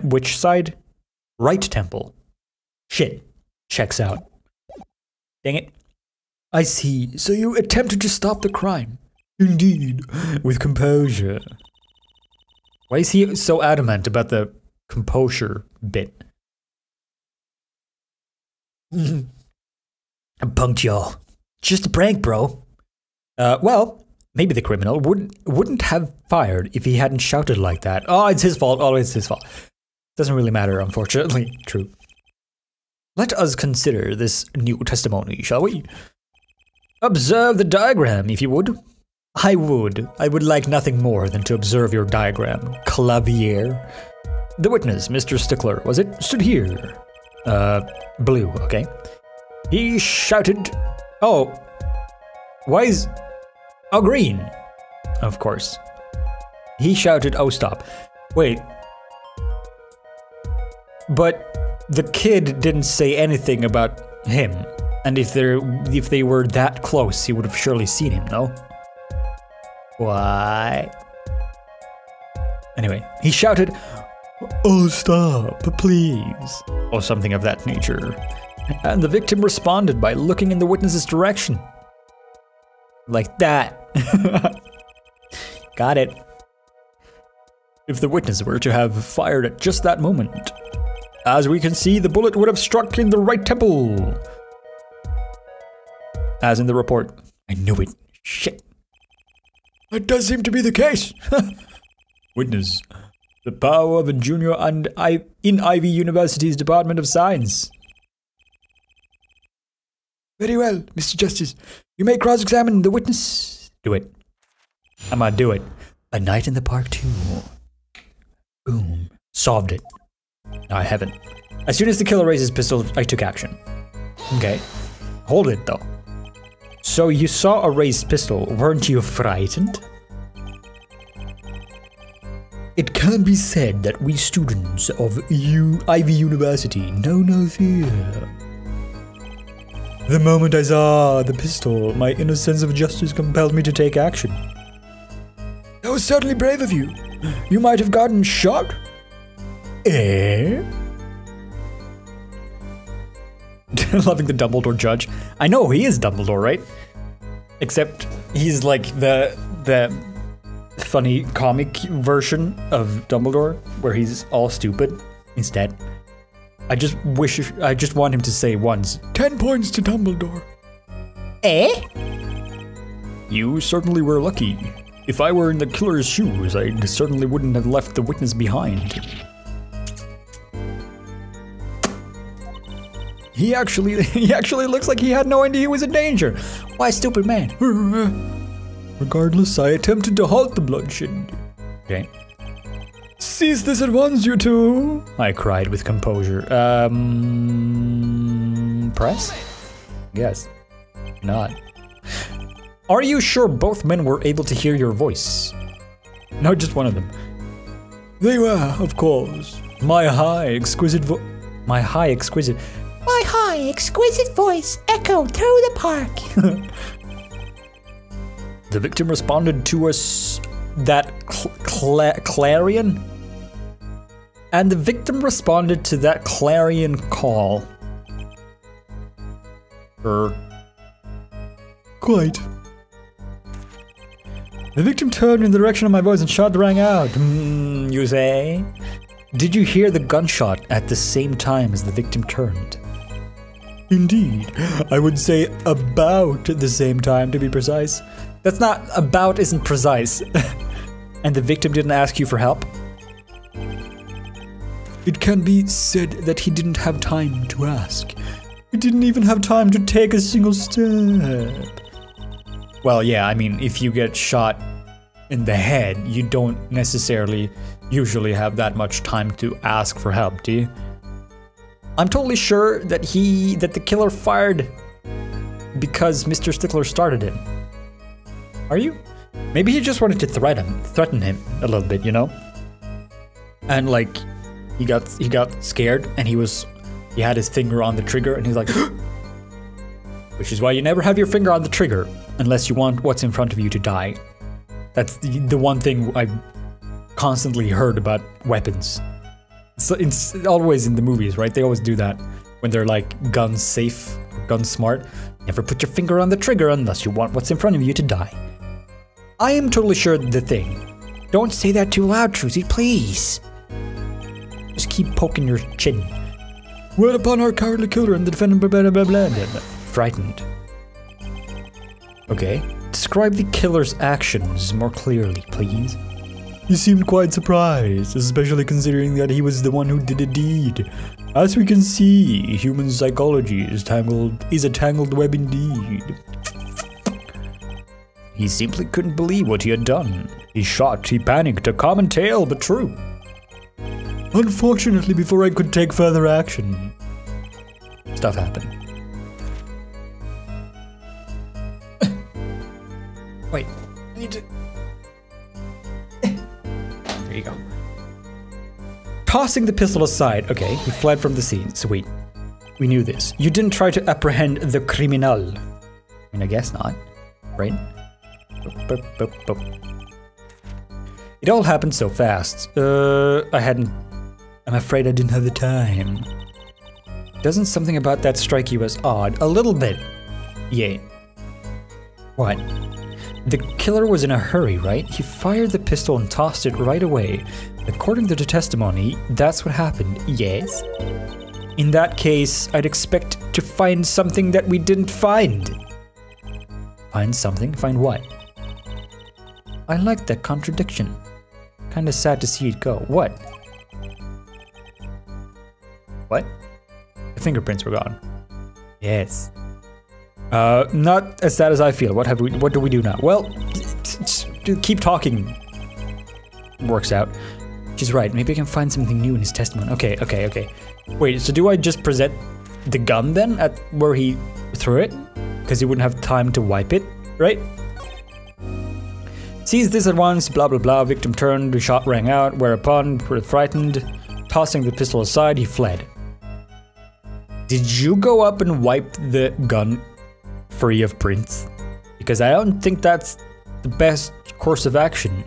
Which side? Right temple. Shit. Checks out. Dang it. I see. So you attempted to stop the crime. Indeed. With composure. Why is he so adamant about the composure bit? Punctual. just a prank, bro. Well, maybe the criminal wouldn't have fired if he hadn't shouted like that. Oh, it's his fault. Always his fault. Doesn't really matter, unfortunately. True. Let us consider this new testimony, shall we? Observe the diagram, if you would. I would. I would like nothing more than to observe your diagram, Clavier. The witness, Mr. Stickler, was it? Stood here. Blue, okay. He shouted... Oh. Why is... Oh, green. Of course. He shouted, oh, stop. Wait. But the kid didn't say anything about him. And if they were that close, he would have surely seen him, no? Why? Anyway, he shouted, oh, stop, please. Or something of that nature. And the victim responded by looking in the witness's direction. Like that. Got it. If the witness were to have fired at just that moment, as we can see, the bullet would have struck in the right temple. As in the report. I knew it. Shit. That does seem to be the case. Witness. The power of a junior and in Ivy University's Department of Science. Very well, Mr. Justice. You may cross-examine the witness. Do it. I'm gonna do it. A Night in the Park 2. Boom. Solved it. No, I haven't. As soon as the killer raised his pistol, I took action. Okay. Hold it, though. So you saw a raised pistol. Weren't you frightened? It can be said that we students of Ivy University know no fear. The moment I saw the pistol, my inner sense of justice compelled me to take action. That was certainly brave of you. You might have gotten shot. Eh? Loving the Dumbledore judge. I know he is Dumbledore, right? Except he's like the funny comic version of Dumbledore, where he's all stupid instead. I just want him to say once, 10 points to Dumbledore. Eh? You certainly were lucky. If I were in the killer's shoes, I certainly wouldn't have left the witness behind. He actually looks like he had no idea he was in danger. Why, stupid man? Regardless, I attempted to halt the bloodshed. Okay. Cease this at once, you two! I cried with composure. Press? Yes. Not. Are you sure both men were able to hear your voice? No, just one of them. They were, of course. My high, exquisite voice echoed through the park. The victim responded to us that clarion? And the victim responded to that clarion call. Quite. The victim turned in the direction of my voice and shot rang out. You say? Did you hear the gunshot at the same time as the victim turned? Indeed. I would say about the same time, to be precise. That's not, about isn't precise. And the victim didn't ask you for help? It can be said that he didn't have time to ask. He didn't even have time to take a single step. Well, yeah, I mean, if you get shot in the head, you don't necessarily usually have that much time to ask for help, do you? I'm totally sure that the killer fired because Mr. Stickler started it. Are you? Maybe he just wanted to threaten him a little bit, you know? And like, he got scared and he had his finger on the trigger and he's like, which is why you never have your finger on the trigger unless you want what's in front of you to die. That's the one thing I've constantly heard about weapons. So it's always in the movies, right? They always do that when they're like gun safe, gun smart. Never put your finger on the trigger unless you want what's in front of you to die. I am totally sure the thing. Don't say that too loud, Trucy, please. Just keep poking your chin. Well upon our cowardly killer and the defendant, blah, blah, blah, blah, blah. Frightened. Okay. Describe the killer's actions more clearly, please. He seemed quite surprised, especially considering that he was the one who did the deed. As we can see, human psychology is a tangled web indeed. He simply couldn't believe what he had done. He shocked, he panicked, a common tale, but true. Unfortunately, before I could take further action, stuff happened. Wait, I need to... There you go. Tossing the pistol aside. Okay, he fled from the scene. Sweet. We knew this. You didn't try to apprehend the criminal. I mean, I guess not. Right? It all happened so fast. I'm afraid I didn't have the time. Doesn't something about that strike you as odd? A little bit. Yeah. What? The killer was in a hurry, right? He fired the pistol and tossed it right away. According to the testimony, that's what happened, yes? In that case, I'd expect to find something that we didn't find. Find something? Find what? I like that contradiction. Kinda sad to see it go. What? What? The fingerprints were gone. Yes. Not as sad as I feel. What do we do now? Well, keep talking. Works out. She's right. Maybe I can find something new in his testimony. Okay. Wait, so do I just present the gun then at where he threw it? Because he wouldn't have time to wipe it, right? Sees this at once, blah blah blah. Victim turned, the shot rang out, whereupon, frightened, tossing the pistol aside, he fled. Did you go up and wipe the gun free of prints? Because I don't think that's the best course of action.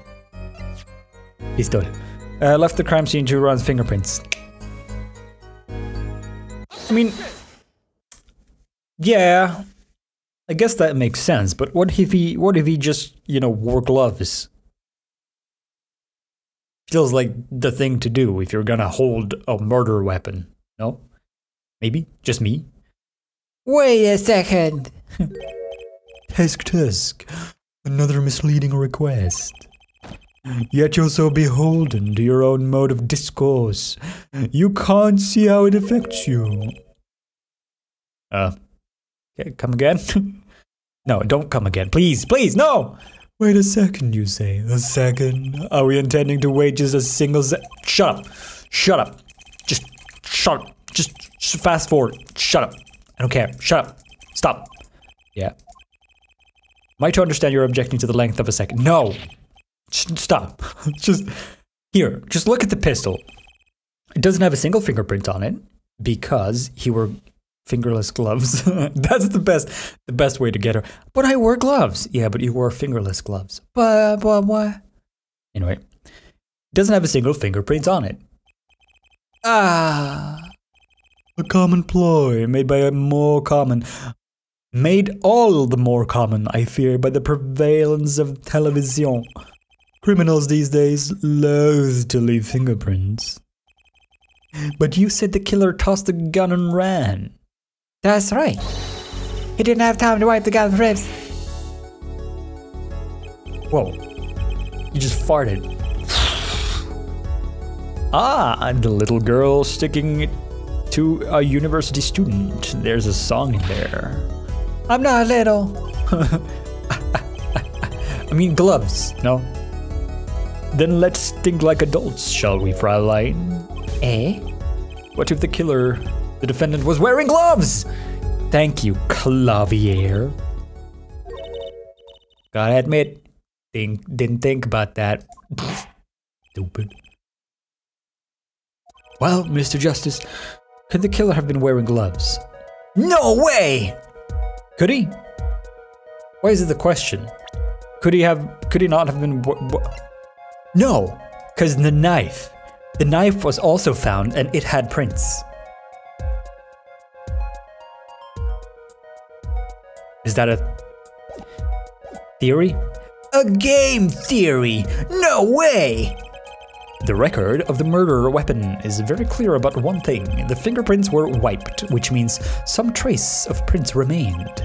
He stood. Left the crime scene to run fingerprints. I mean, yeah, I guess that makes sense. But what if he just, you know, wore gloves? Feels like the thing to do if you're gonna hold a murder weapon. No? Maybe? Just me? Wait a second. Tusk. Another misleading request. Yet you're so beholden to your own mode of discourse. You can't see how it affects you. Okay, come again? No, don't come again. Please, no! Wait a second, you say. A second? Are we intending to wait just a single Shut up. Just shut up. Just fast forward. Shut up. I don't care. Shut up. Stop. Yeah. Am I to understand you're objecting to the length of a second? No. Stop. Just look at the pistol. It doesn't have a single fingerprint on it because he wore fingerless gloves. That's the best way to get her. But I wore gloves. Yeah, but you wore fingerless gloves. But what? Anyway, it doesn't have a single fingerprint on it. A common ploy made all the more common, I fear, by the prevalence of television. Criminals these days loathe to leave fingerprints. But you said the killer tossed the gun and ran. That's right. He didn't have time to wipe the gun's ribs. Whoa. You just farted. And the little girl sticking it to a university student. There's a song in there. I'm not little. I mean gloves, no? Then let's think like adults, shall we, Fraulein? Eh? What if the defendant was wearing gloves? Thank you, Clavier. Gotta admit, didn't think about that. Stupid. Well, Mr. Justice, could the killer have been wearing gloves? No way! Could he? Why is it the question? Could he not have been? No, because the knife was also found and it had prints. Is that a theory? A game theory! No way! The record of the murder weapon is very clear about one thing. The fingerprints were wiped, which means some trace of prints remained.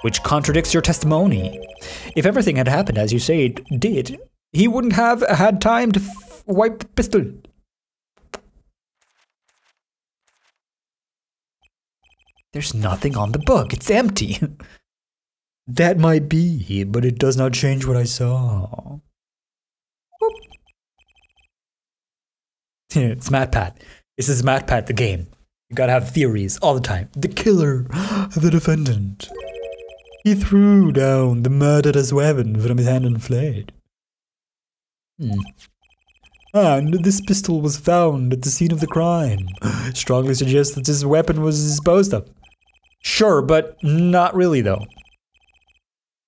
which contradicts your testimony. If everything had happened as you say it did, he wouldn't have had time to wipe the pistol. There's nothing on the book. It's empty. That might be, but it does not change what I saw. It's MatPat. This is MatPat, the game. You gotta have theories all the time. The killer, the defendant. He threw down the murderous weapon from his hand and fled. And this pistol was found at the scene of the crime. Strongly suggests that this weapon was disposed of. Sure, but not really though.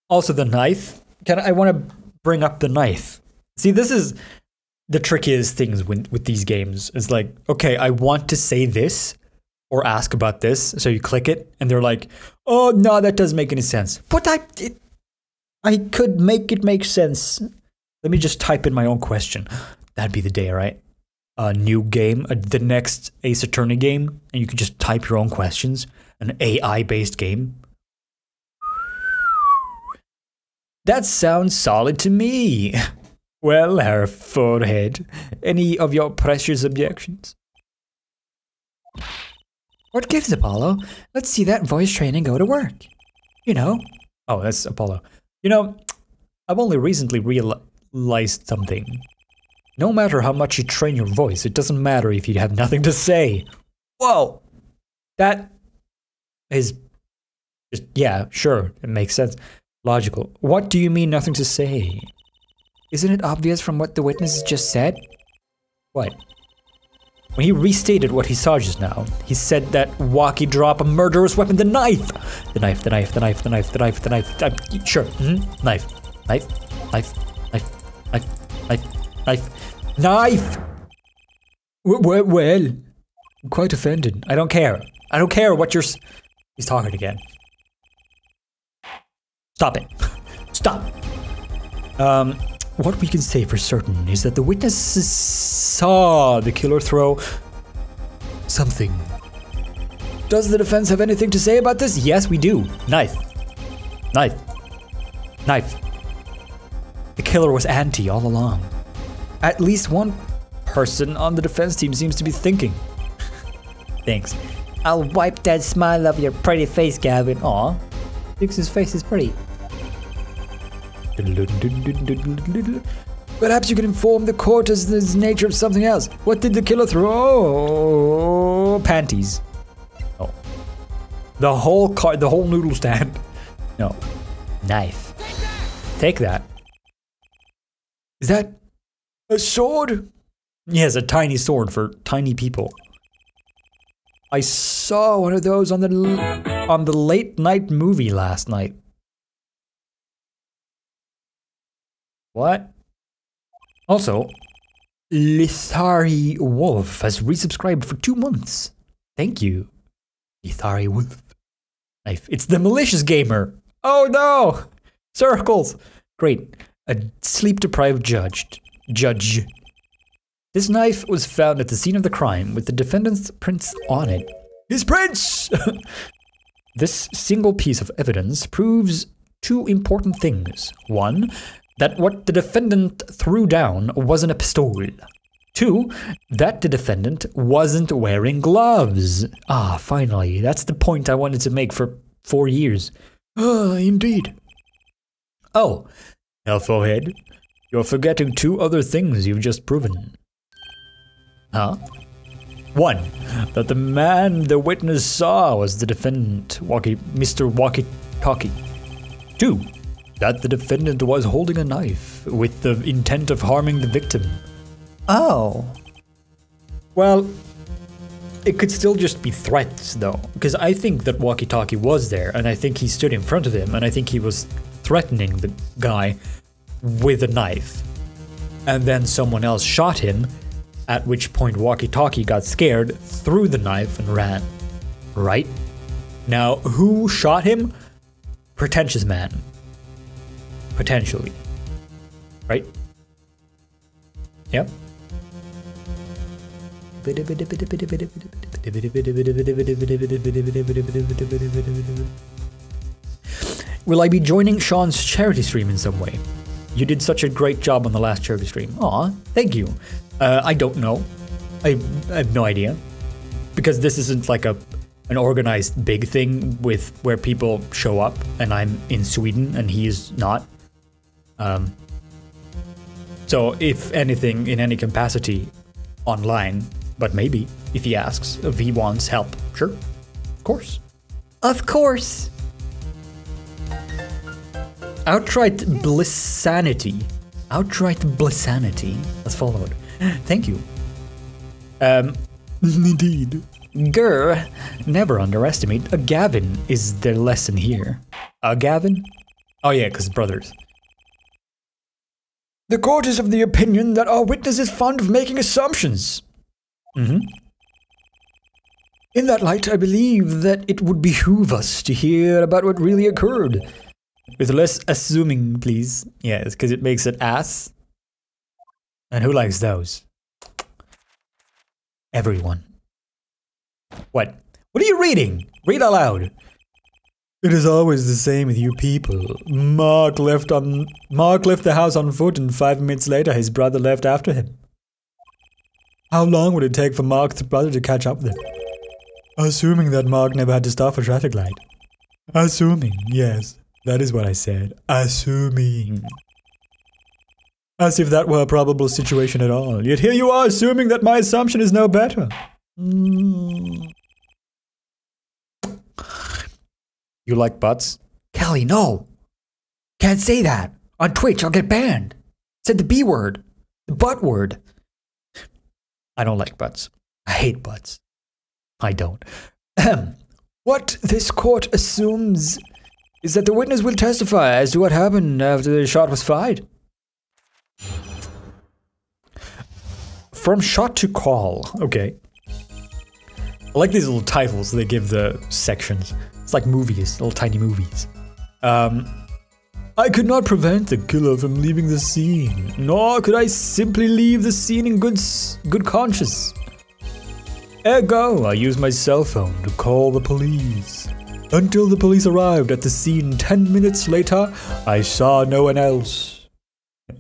Also the knife. I want to bring up the knife. See, this is the trickiest things with these games. It's like, okay, I want to say this or ask about this. So you click it and they're like, oh no, that doesn't make any sense. But I could make it make sense. Let me just type in my own question. That'd be the day, right? A new game, the next Ace Attorney game, and you could just type your own questions. An AI-based game. That sounds solid to me. Well, Herr Forehead, any of your precious objections? What gives, Apollo? Let's see that voice training go to work. You know. Oh, that's Apollo. You know, I've only recently realized something. No matter how much you train your voice, it doesn't matter if you have nothing to say. Whoa! That is just, yeah, sure, it makes sense. Logical. What do you mean nothing to say? Isn't it obvious from what the witnesses just said? What? When he restated what he saw just now, he said that Walkie dropped a murderous weapon, the knife! The knife, the knife, the knife, the knife, the knife, the knife, sure, knife, knife, knife, knife, knife, knife, knife, knife! Well, I'm quite offended. I don't care. I don't care what you're... He's talking again. Stop it. Stop. What we can say for certain is that the witnesses saw the killer throw something. Does the defense have anything to say about this? Yes, we do. Knife. Knife. Knife. The killer was anti all along. At least one person on the defense team seems to be thinking. Thanks. I'll wipe that smile off your pretty face, Gavin. Aw. Thinks his face is pretty. Perhaps you can inform the court as the nature of something else. What did the killer throw? Panties. Oh. The whole noodle stand. No. Knife. Take that. Is that a sword? Yes, a tiny sword for tiny people. I saw one of those on the late night movie last night. What? Also, Lithari Wolf has resubscribed for 2 months. Thank you, Lithari Wolf. It's the malicious gamer. Oh no! Circles. Great. A sleep-deprived judge. This knife was found at the scene of the crime with the defendant's prints on it. His prints! This single piece of evidence proves 2 important things. 1, that what the defendant threw down wasn't a pistol. 2, that the defendant wasn't wearing gloves. Ah, finally, that's the point I wanted to make for 4 years. Ah, indeed. Oh, Elfowhead, you're forgetting 2 other things you've just proven. Huh? 1, that the man the witness saw was the defendant, Mr. Walkie-Talkie. 2, that the defendant was holding a knife with the intent of harming the victim. Oh. Well, it could still just be threats though, because I think that Walkie-Talkie was there, and I think he stood in front of him, and I think he was threatening the guy with a knife. And then someone else shot him, at which point Walkie-Talkie got scared, threw the knife, and ran. Right? Now, who shot him? Pretentious man. Potentially. Right? Yep. Will I be joining Sean's charity stream in some way? You did such a great job on the last charity stream. Aw, thank you. I don't know. I have no idea. Because this isn't like an organized big thing with where people show up and I'm in Sweden and he is not. So if anything, in any capacity online, but maybe if he asks, if he wants help, sure, of course. Of course. Outright blissanity. Outright blissanity. That's followed. Thank you. Indeed. Grr, never underestimate a Gavin is their lesson here. A Gavin? Oh yeah, because brothers. The court is of the opinion that our witness is fond of making assumptions. In that light, I believe that it would behoove us to hear about what really occurred. With less assuming, please. Yes, because it makes it ass. And who likes those? Everyone. What? What are you reading? Read aloud. It is always the same with you people. Mark left the house on foot and 5 minutes later his brother left after him. How long would it take for Mark's brother to catch up with him? Assuming that Mark never had to stop for a traffic light. Assuming, yes. That is what I said. Assuming. As if that were a probable situation at all. Yet here you are assuming that my assumption is no better. You like butts? Kelly, no. Can't say that. On Twitch, I'll get banned. Said the B word. The butt word. I don't like butts. I hate butts. I don't. What this court assumes is that the witness will testify as to what happened after the shot was fired. From shot to call. Okay. I like these little titles they give the sections. It's like movies, little tiny movies. I could not prevent the killer from leaving the scene, nor could I simply leave the scene in good conscience. Ergo, I used my cell phone to call the police. Until the police arrived at the scene 10 minutes later, I saw no one else.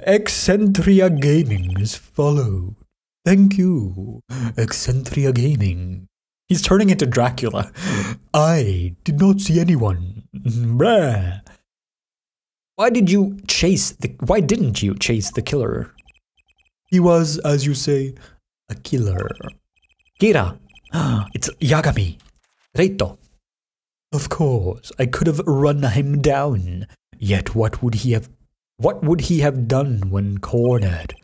Excentria Gaming is followed. Thank you, Excentria Gaming. He's turning into Dracula. I did not see anyone. Bruh. Why didn't you chase the killer? He was, as you say, a killer. Kira. It's Yagami. Reito. Of course, I could have run him down. Yet what would he have done when cornered?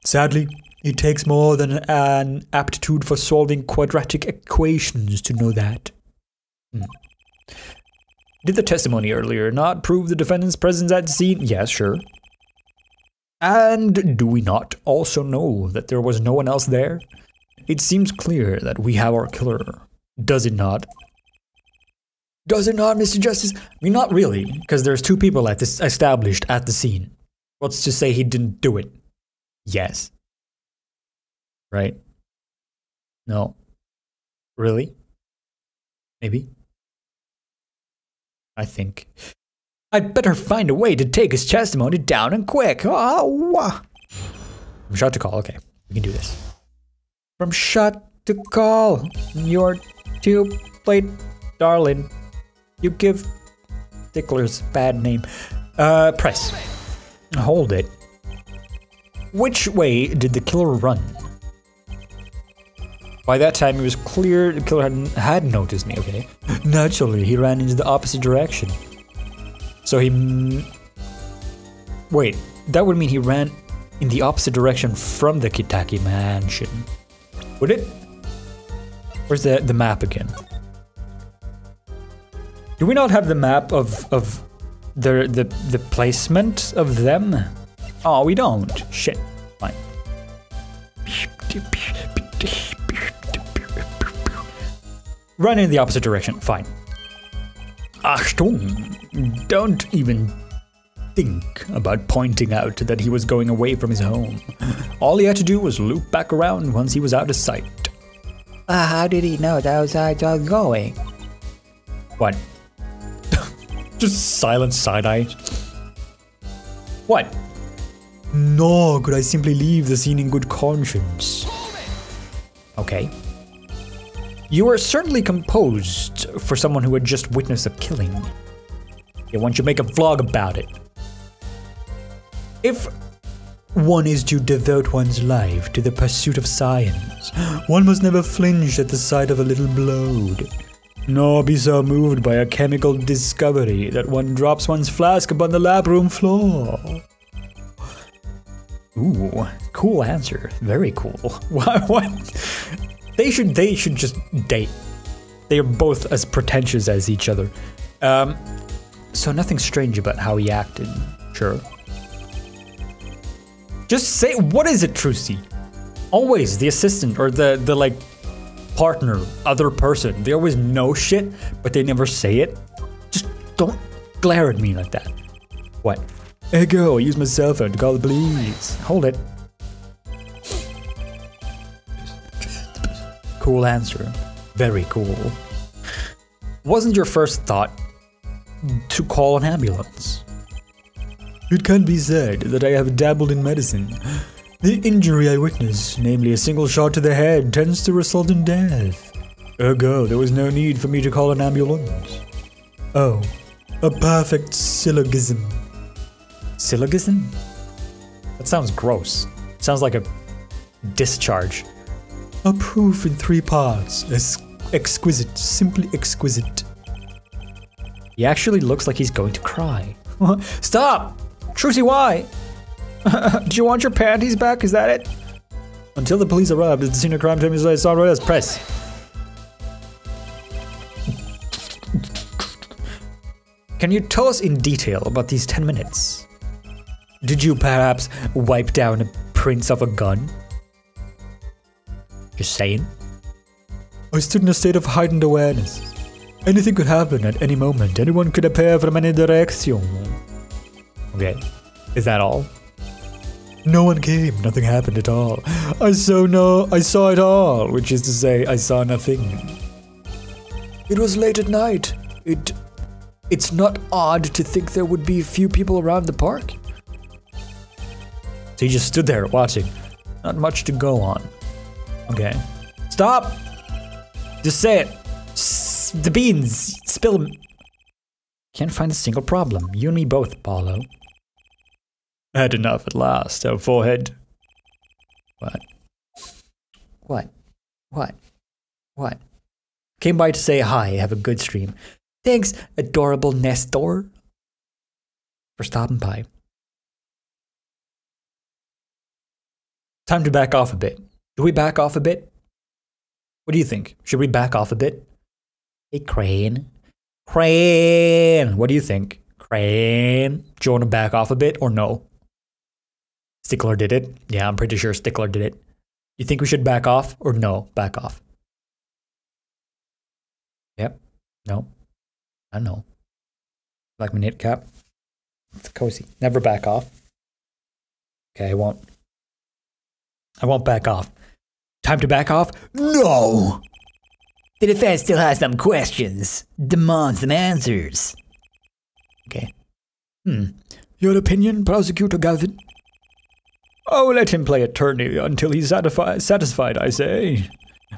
Sadly, it takes more than an aptitude for solving quadratic equations to know that. Did the testimony earlier not prove the defendant's presence at the scene? Yes, sure. And do we not also know that there was no one else there? It seems clear that we have our killer. Does it not? Does it not, Mr. Justice? I mean, not really, because there's two people established at the scene. What's to say he didn't do it? Yes. Right? No. Really? Maybe? I think. I'd better find a way to take his testimony down and quick. Oh, from shot to call. Okay, we can do this. From shot to call. Your two-plate darling. You give sticklers a bad name. Press. Hold it. Which way did the killer run? By that time, it was clear the killer had noticed me, okay? Naturally, he ran into the opposite direction. So wait, that would mean he ran in the opposite direction from the Kitaki mansion. Would it? Where's the map again? Do we not have the map of the placement of them? Oh, we don't. Shit. Fine. Run in the opposite direction. Fine. Achtung! Don't even think about pointing out that he was going away from his home. All he had to do was loop back around once he was out of sight. How did he know that I was going? What? Just silent side-eye. What? Nor could I simply leave the scene in good conscience. Okay. You are certainly composed for someone who had just witnessed a killing. Yeah, why don't you make a vlog about it? If one is to devote one's life to the pursuit of science, one must never flinch at the sight of a little blood, nor be so moved by a chemical discovery that one drops one's flask upon the lab room floor. Ooh, cool answer. Very cool. What? They should just date. They are both as pretentious as each other. So nothing strange about how he acted. Sure. Just say, what is it, Trucy? Always the assistant or the like partner, other person. They always know shit, but they never say it. Just don't glare at me like that. What? Hey girl, use my cell phone to call the police. Hold it. Cool answer. Very cool. Wasn't your first thought to call an ambulance? It can be said that I have dabbled in medicine. The injury I witnessed, namely a single shot to the head, tends to result in death. Ergo, there was no need for me to call an ambulance. Oh, a perfect syllogism. Syllogism? That sounds gross. Sounds like a discharge. A proof in 3 parts. Exquisite, simply exquisite. He actually looks like he's going to cry. Stop! Trucy, why? Do you want your panties back? Is that it? Until the police arrived at the scene of crime, I saw right as press. Can you tell us in detail about these 10 minutes? Did you perhaps wipe down the prints of a gun? Just saying. I stood in a state of heightened awareness. Anything could happen at any moment. Anyone could appear from any direction. Okay. Is that all? No one came. Nothing happened at all. I saw it all, which is to say, I saw nothing. It was late at night. It's not odd to think there would be a few people around the park. So you just stood there watching. Not much to go on. Okay. Stop! Just say it. The beans. Spill them. Can't find a single problem. You and me both, Paulo. Had enough at last, our forehead. What? Came by to say hi, have a good stream. Thanks, adorable Nestor, for stopping by. Time to back off a bit. Do we back off a bit? What do you think? Should we back off a bit? Hey, Crane. Crane! What do you think? Crane? Do you want to back off a bit or no? Stickler did it. Yeah, I'm pretty sure Stickler did it. You think we should back off or no? Back off. Yep. No. I know. Like my knit cap. It's cozy. Never back off. Okay, I won't. I won't back off. Time to back off? No! The defense still has some questions. Demands some answers. Okay. Your opinion, Prosecutor Galvin? Oh, let him play attorney until he's satisfied, I say.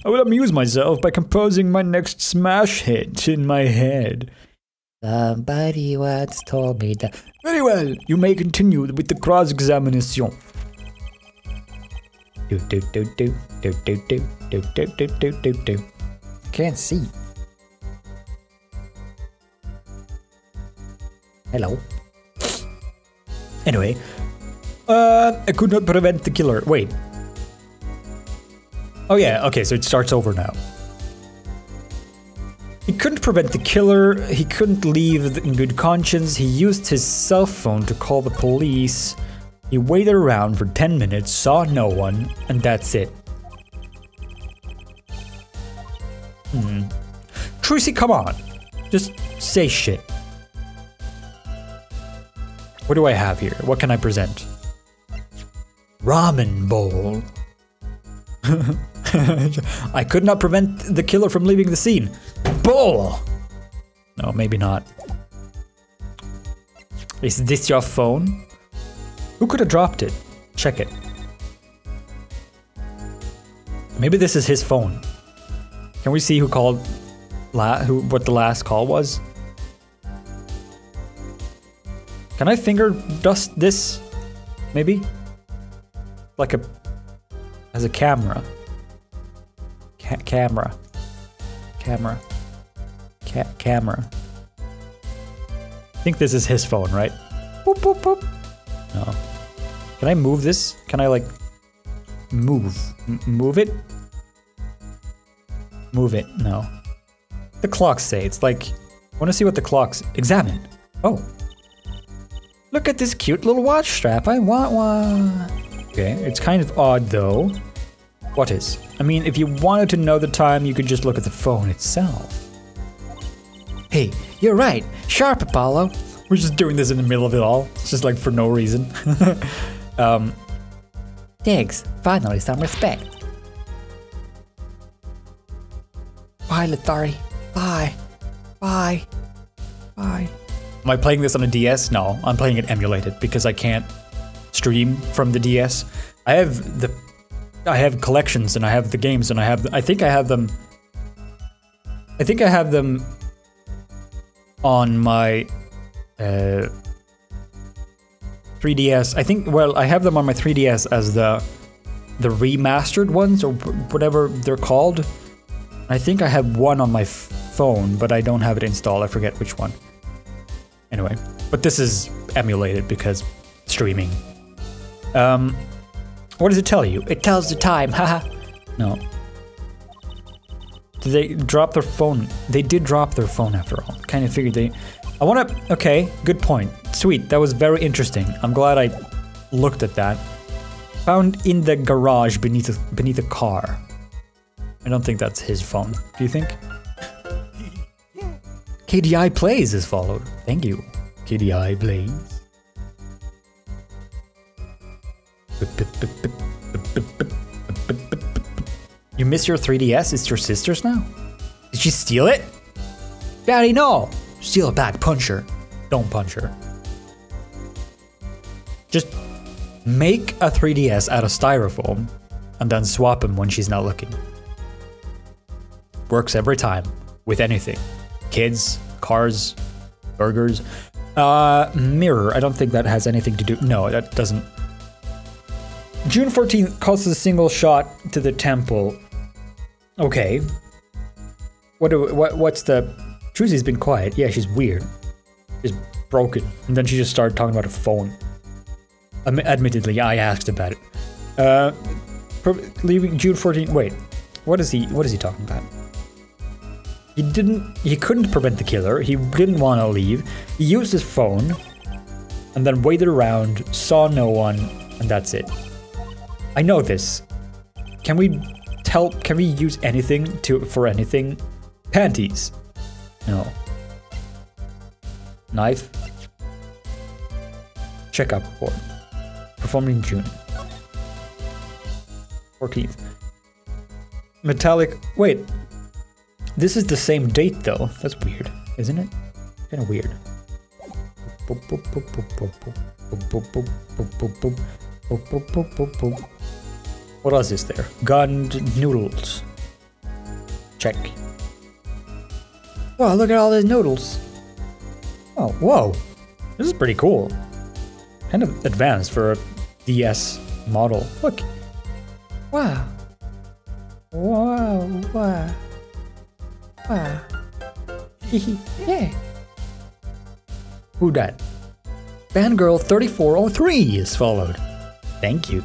I will amuse myself by composing my next smash hit in my head. Somebody once told me that. Very well, you may continue with the cross-examination. Can't see. Hello. Anyway, I could not prevent the killer. Wait. Oh yeah, okay, so it starts over now. He couldn't prevent the killer, he couldn't leave in good conscience, he used his cell phone to call the police, he waited around for 10 minutes, saw no one, and that's it. Trucy, come on. Just say shit. What do I have here? What can I present? Ramen bowl. I could not prevent the killer from leaving the scene. Bull! No, maybe not. Is this your phone? Who could have dropped it? Check it. Maybe this is his phone. Can we see who called? What the last call was? Can I finger dust this? Maybe? Like as a camera. Camera. I think this is his phone, right? Boop, boop, boop. No. Can I move this? Can I like move it? Move it? No. The clocks say it's like. I want to see what the clocks examine. Oh. Look at this cute little watch strap. I want one. Okay, it's kind of odd though. What is? I mean, if you wanted to know the time, you could just look at the phone itself. Hey, you're right. Sharp, Apollo. We're just doing this in the middle of it all. It's just like for no reason. Thanks. Finally, some respect. Bye, Lithari. Bye. Bye. Bye. Am I playing this on a DS? No, I'm playing it emulated because I can't stream from the DS. I have collections and I have the games and I think I have them on my 3DS. I think, well, I have them on my 3DS as the remastered ones or whatever they're called. I think I have one on my phone, but I don't have it installed. I forget which one. Anyway, but this is emulated because streaming. What does it tell you? It tells the time, haha. No. Did they drop their phone? They did drop their phone after all. Kind of figured they... I want to... Okay, good point. Sweet, that was very interesting. I'm glad I looked at that. Found in the garage beneath a car. I don't think that's his phone. Do you think? KDI Plays is followed. Thank you. KDI Plays. You miss your 3DS? It's your sister's now? Did she steal it? Daddy, no! Steal it back, punch her. Don't punch her. Just make a 3DS out of styrofoam and then swap them when she's not looking. Works every time, with anything. Kids, cars, burgers. Mirror, I don't think that has anything to do... No, that doesn't... June 14th causes a single shot to the temple. Okay. What's the... Truzy's been quiet. Yeah, she's weird. She's broken. And then she just started talking about a phone. Admittedly, I asked about it. Leaving June 14th... Wait. What is he talking about? He couldn't prevent the killer. He didn't want to leave. He used his phone. And then waited around, saw no one, and that's it. I know this. Can we use anything for anything? Panties. No. Knife. Checkup report. Performed in June 14th. Metallic. Wait. This is the same date though. That's weird, isn't it? Kind of weird. What else is there? Gunned noodles. Check. Wow, look at all these noodles. Oh, whoa. This is pretty cool. Kind of advanced for a DS model. Look. Wow. Wow, wow. Wow. Yeah. Who dat? Fangirl 3403 is followed. Thank you.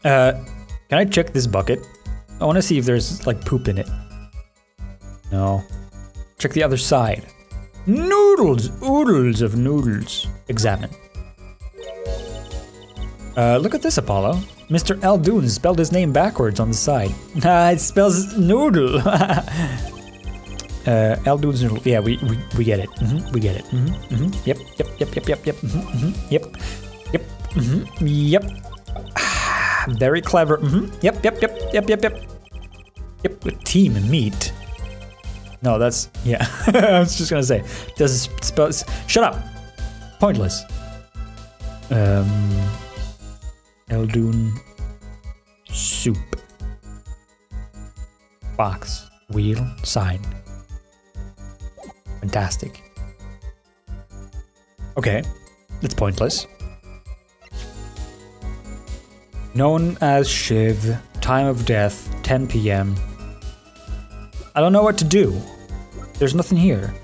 Can I check this bucket? I want to see if there's like poop in it. No. Check the other side. Noodles! Oodles of noodles. Examine. Look at this, Apollo. Mr. Aldoon spelled his name backwards on the side. It spells noodle. Aldoon's noodle. Yeah, we get it. We get it. Yep. Yep. Very clever. Yep. Yep, with team and meat. No, that's, yeah. I was just gonna say, does it spell, shut up. Pointless. Eldoon soup. Box. Wheel. Sign. Fantastic. Okay. It's pointless. Known as Shiv. Time of death. 10 p.m. I don't know what to do. There's nothing here.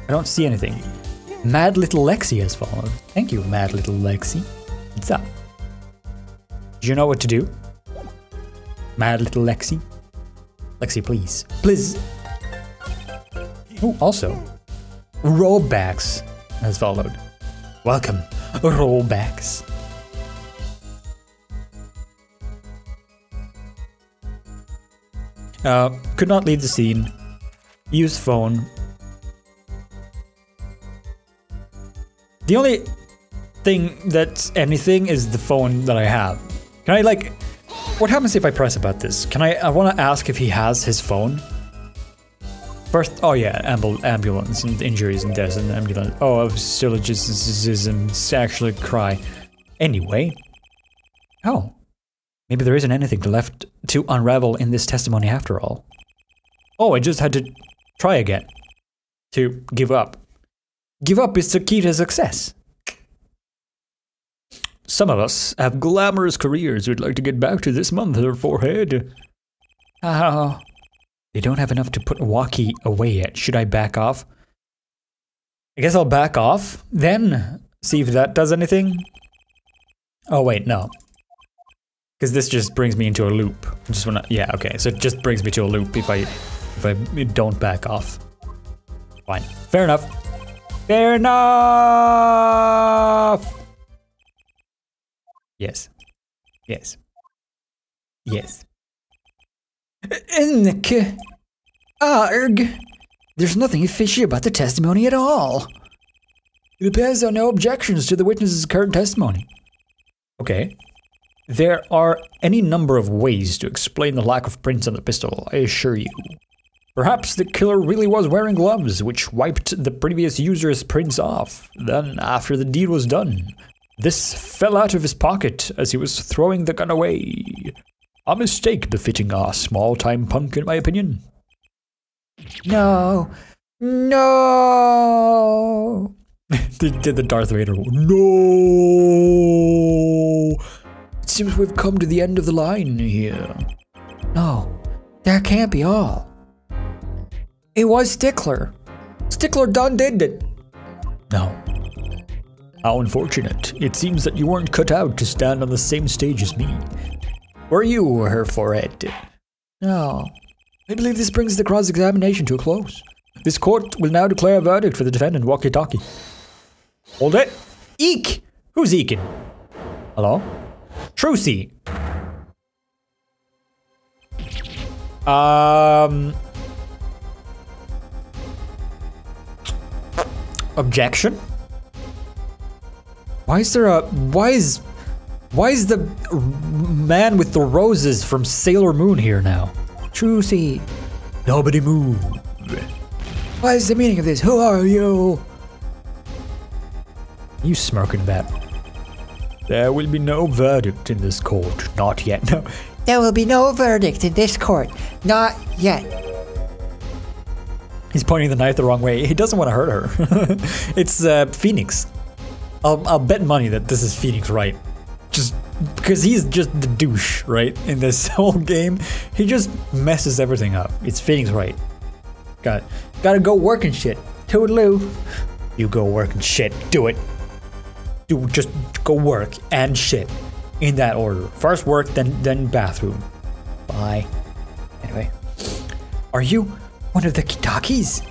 I don't see anything. Mad Little Lexi has followed. Thank you, Mad Little Lexi. What's up? Do you know what to do? Mad Little Lexi? Lexi, please. Please. Oh, also, Rollbacks has followed. Welcome, Rollbacks. Could not leave the scene. Use phone. The only thing that's anything is the phone that I have. Can I like, what happens if I press about this? Can I want to ask if he has his phone. First, oh yeah, ambulance and injuries and deaths and ambulance. Oh, syllogisms actually cry. Anyway. Oh. Maybe there isn't anything left to unravel in this testimony after all. Oh, I just had to try again. To give up. Give up is the key to success. Some of us have glamorous careers we'd like to get back to this month on their forehead. Oh, they don't have enough to put walkie away yet. Should I back off? I guess I'll back off, then see if that does anything. Oh wait, no. Because this just brings me into a loop. I just wanna, yeah, okay. So it just brings me to a loop if I don't back off. Fine. Fair enough. Fair enough! Yes. Yes. Yes. Arg! There's nothing fishy about the testimony at all. It appears there are no objections to the witness's current testimony. Okay. There are any number of ways to explain the lack of prints on the pistol, I assure you. Perhaps the killer really was wearing gloves, which wiped the previous user's prints off. Then, after the deed was done, this fell out of his pocket as he was throwing the gun away. A mistake befitting a small-time punk, in my opinion. No. No. Did the Darth Vader? No. It seems we've come to the end of the line here. No, that can't be all. It was Stickler. Stickler done did it. No. How unfortunate. It seems that you weren't cut out to stand on the same stage as me. Were you her forehead? No. I believe this brings the cross-examination to a close. This court will now declare a verdict for the defendant, walkie-talkie. Hold it. Eek! Who's eeking? Hello? Trucy. Objection? Why is the man with the roses from Sailor Moon here now? Trucy. Nobody move. What is the meaning of this? Who are you? You smirking bat. There will be no verdict in this court. Not yet. No. There will be no verdict in this court. Not yet. He's pointing the knife the wrong way. He doesn't want to hurt her. It's Phoenix. I'll bet money that this is Phoenix Wright. Just because he's just the douche, right? In this whole game, he just messes everything up. It's Phoenix Wright. Gotta go work and shit. Toodaloo. You go work and shit. Do it. Just go work and shit. In that order. First work, then bathroom. Bye. Anyway. Are you one of the Kitakis?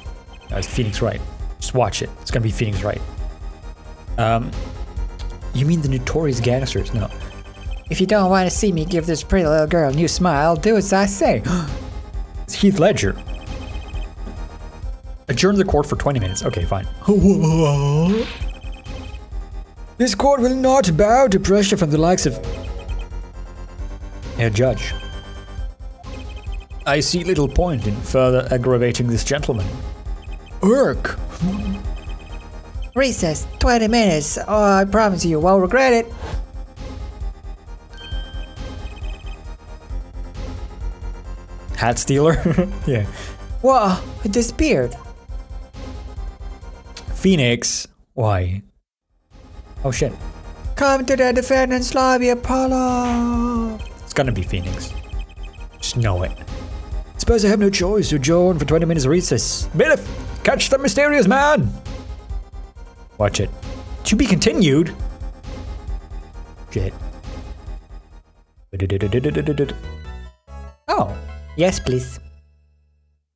No, it's Phoenix Wright. Just watch it. It's gonna be Phoenix Wright. You mean the notorious gangsters? No. If you don't want to see me give this pretty little girl a new smile, do as I say. It's Heath Ledger. Adjourn the court for 20 minutes. Okay, fine. This court will not bow to pressure from the likes of... Yeah, judge. I see little point in further aggravating this gentleman. Irk! Recess, 20 minutes. Oh, I promise you won't regret it. Hat stealer? Yeah. Whoa, it disappeared. Phoenix. Why? Oh shit. Come to the defendant's lobby, Apollo. It's gonna be Phoenix. Just know it. Suppose I have no choice to join for 20 minutes recess. Biff, catch the mysterious man! Watch it. To be continued? Shit. Oh, yes, please.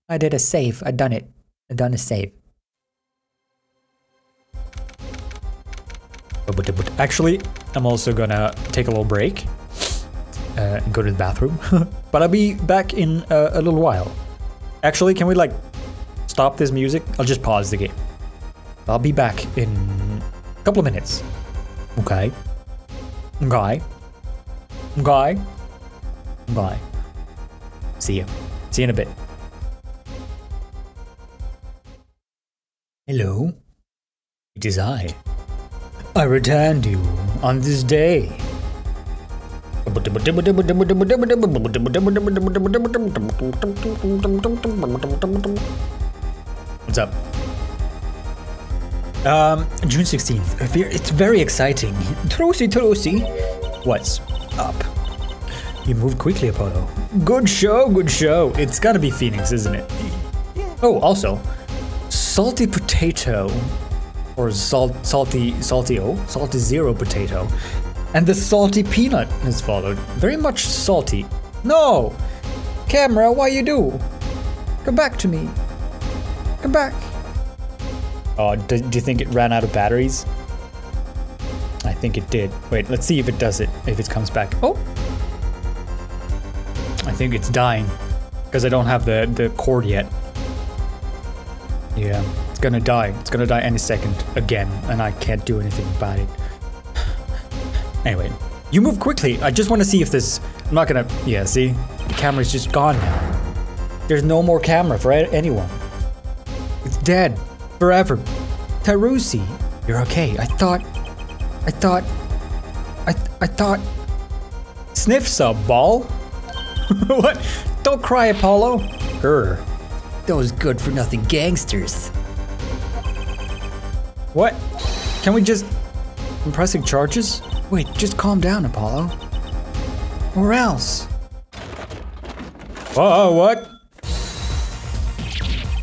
I did a save. I done it. I done a save. Actually, I'm also gonna take a little break and go to the bathroom. But I'll be back in a little while. Actually, can we like stop this music? I'll just pause the game. I'll be back in a couple of minutes. Okay. Okay. Okay. Okay. See you. See you in a bit. Hello. It is I. I returned you on this day. What's up? June 16th. It's very exciting. Trosi. What's up? You moved quickly, Apollo. Good show, good show. It's gotta be Phoenix, isn't it? Oh, also, salty potato. Or salty zero potato. And the salty peanut has followed. Very much salty. No! Camera, why you do? Come back to me. Come back. Oh, do you think it ran out of batteries? I think it did. Wait, let's see if it does it. If it comes back. Oh! I think it's dying. Because I don't have the cord yet. Yeah. It's gonna die. It's gonna die any second again, and I can't do anything about it. Anyway, you move quickly. I just want to see if this. I'm not gonna. Yeah, see, the camera's just gone now. There's no more camera for anyone. It's dead forever. Tarusi, you're okay. I thought. Sniff sub ball. What? Don't cry, Apollo. Grr. Those good-for-nothing gangsters. What? Can we just... I'm pressing charges? Wait, just calm down, Apollo. Or else. Whoa, what?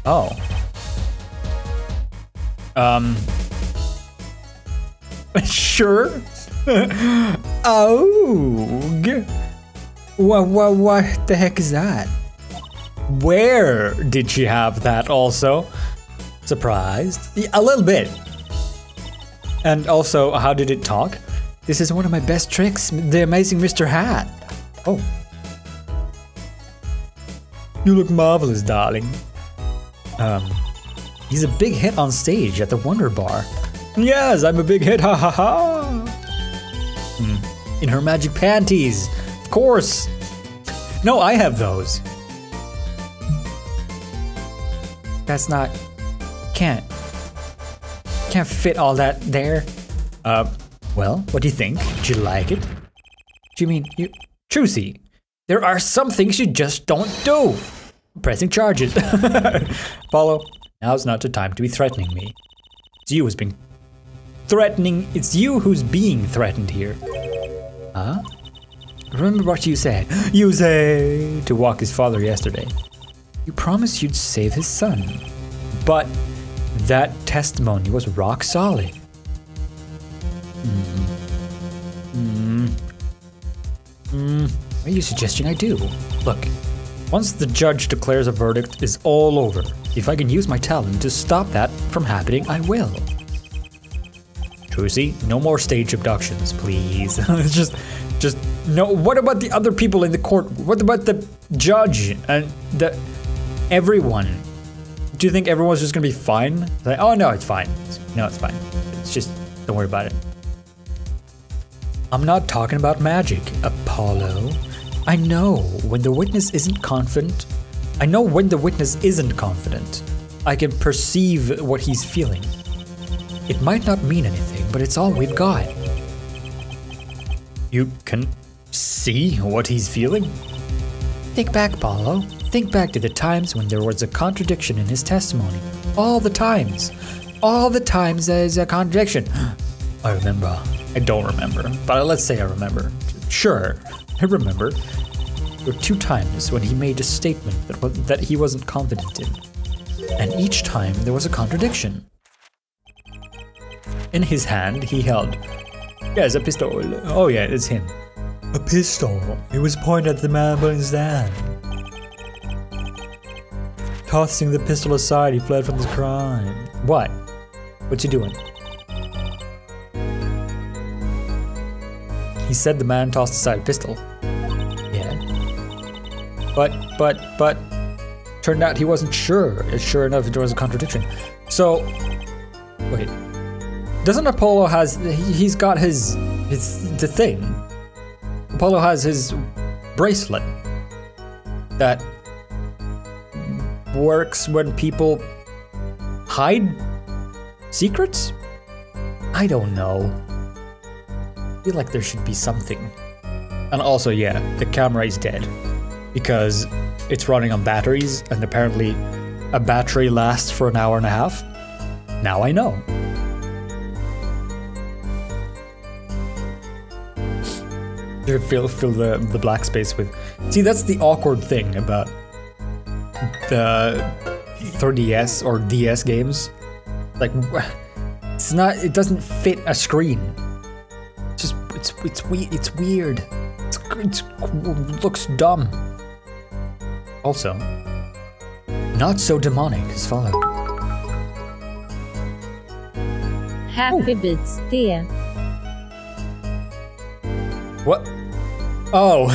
Oh. Sure. Oh. What the heck is that? Where did she have that also? Surprised? Yeah, a little bit. And also, how did it talk? This is one of my best tricks, the amazing Mr. Hat. Oh. You look marvelous, darling. He's a big hit on stage at the Wonder Bar. Yes, I'm a big hit, ha ha ha. In her magic panties, of course. No, I have those. That's not, can't fit all that there. Well, what do you think? Did you like it? Do you mean, Trucy, there are some things you just don't do. Pressing charges. Apollo, now's not the time to be threatening me. It's you who's been threatening, it's you who's being threatened here. Huh? Remember what you said. You said to walk his father yesterday. You promised you'd save his son. But that testimony was rock solid. What are you suggesting I do? Look, once the judge declares a verdict is all over, if I can use my talent to stop that from happening, I will. Trucy, no more stage abductions, please. just no. What about the other people in the court? What about the judge and everyone? Do you think everyone's just gonna be fine? Like, oh no, it's fine. No, it's fine. It's just, don't worry about it. I'm not talking about magic, Apollo. I know when the witness isn't confident I know when the witness isn't confident. I can perceive what he's feeling. It might not mean anything, but it's all we've got. You can see what he's feeling? Think back, Paulo. Think back to the times when there was a contradiction in his testimony. All the times. All the times there's a contradiction. I remember. I don't remember, but let's say I remember. Sure, I remember. There were 2 times when he made a statement that he wasn't confident in. And each time there was a contradiction. In his hand, he held, yes, a pistol. Oh yeah, it's him. A pistol. It was pointed at the man putting his hand. Tossing the pistol aside, he fled from his crime. What? What's he doing? He said the man tossed aside a pistol. Yeah. But, turned out he wasn't sure. And sure enough, there was a contradiction. So, wait. Doesn't Apollo he's got the thing. Apollo has his bracelet that works when people hide secrets? I don't know. I feel like there should be something. And also, yeah, the camera is dead because it's running on batteries, and apparently a battery lasts for an hour and a half. Now I know. Fill the black space with... See, that's the awkward thing about the 3DS or DS games. Like, it doesn't fit a screen. It's weird. It looks dumb. Also, Not So Demonic is followed. Happy birthday. What? Oh,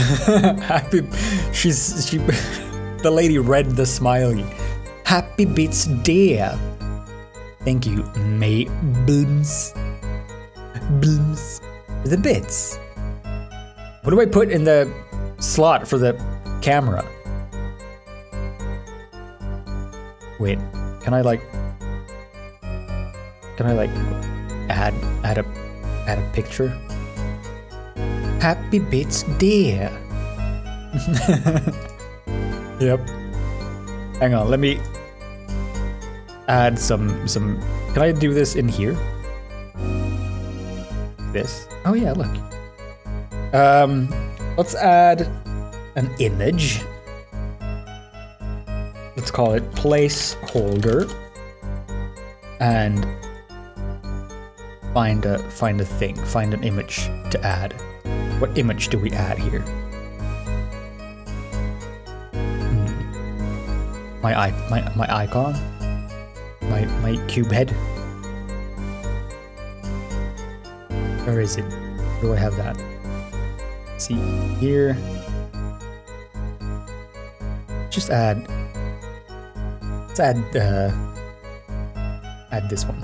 happy. She. The lady read the smiley. Happy beats dear. Thank you, May Blooms. Blooms. The bits. What do I put in the slot for the camera? Wait, can I add a picture? Happy bits dear. Yep. Hang on, let me add some. Can I do this in here? This? Oh yeah, look. Let's add an image. Let's call it placeholder. And find a thing. Find an image to add. What image do we add here? My icon? My cube head? Where is it? Where do I have that? Let's see here. Just add. Let's add this one.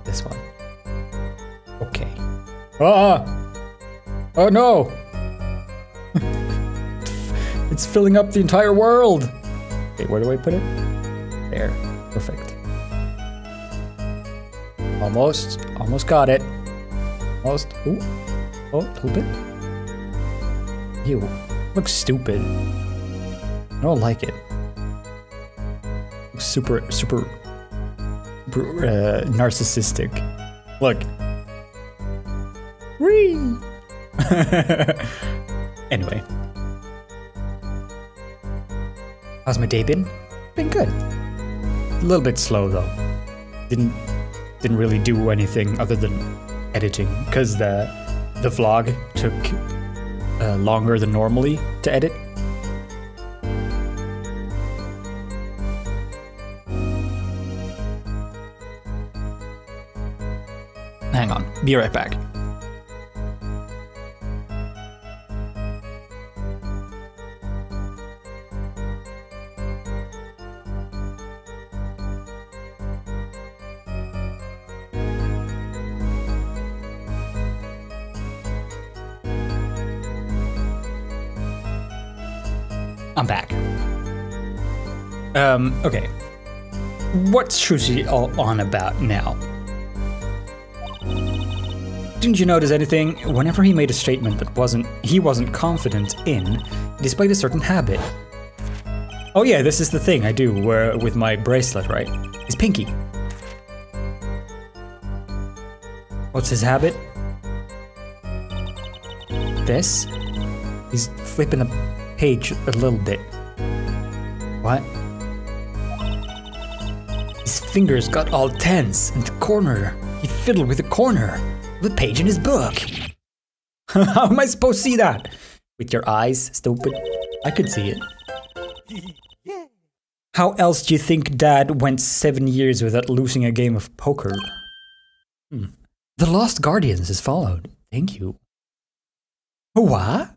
This one. Okay. Ah! Oh no! It's filling up the entire world! Okay, where do I put it? There. Perfect. Almost got it. Almost. Ooh. Oh, a little bit. Ew. Looks stupid. I don't like it. Looks super narcissistic. Look. Whee! Anyway. How's my day been? Been good. A little bit slow though. Didn't really do anything other than editing because the vlog took longer than normally to edit. Hang on, be right back. I'm back. Okay. What's Trucy all on about now? Didn't you notice anything? Whenever he made a statement that he wasn't confident in, despite a certain habit. Oh yeah, this is the thing I do with my bracelet, right? His pinky. What's his habit? This? He's flipping a page a little bit. What? His fingers got all tense in the corner. He fiddled with the corner of the page in his book. How am I supposed to see that? With your eyes, stupid? I could see it. How else do you think Dad went 7 years without losing a game of poker? The Lost Guardians is followed. Thank you. What?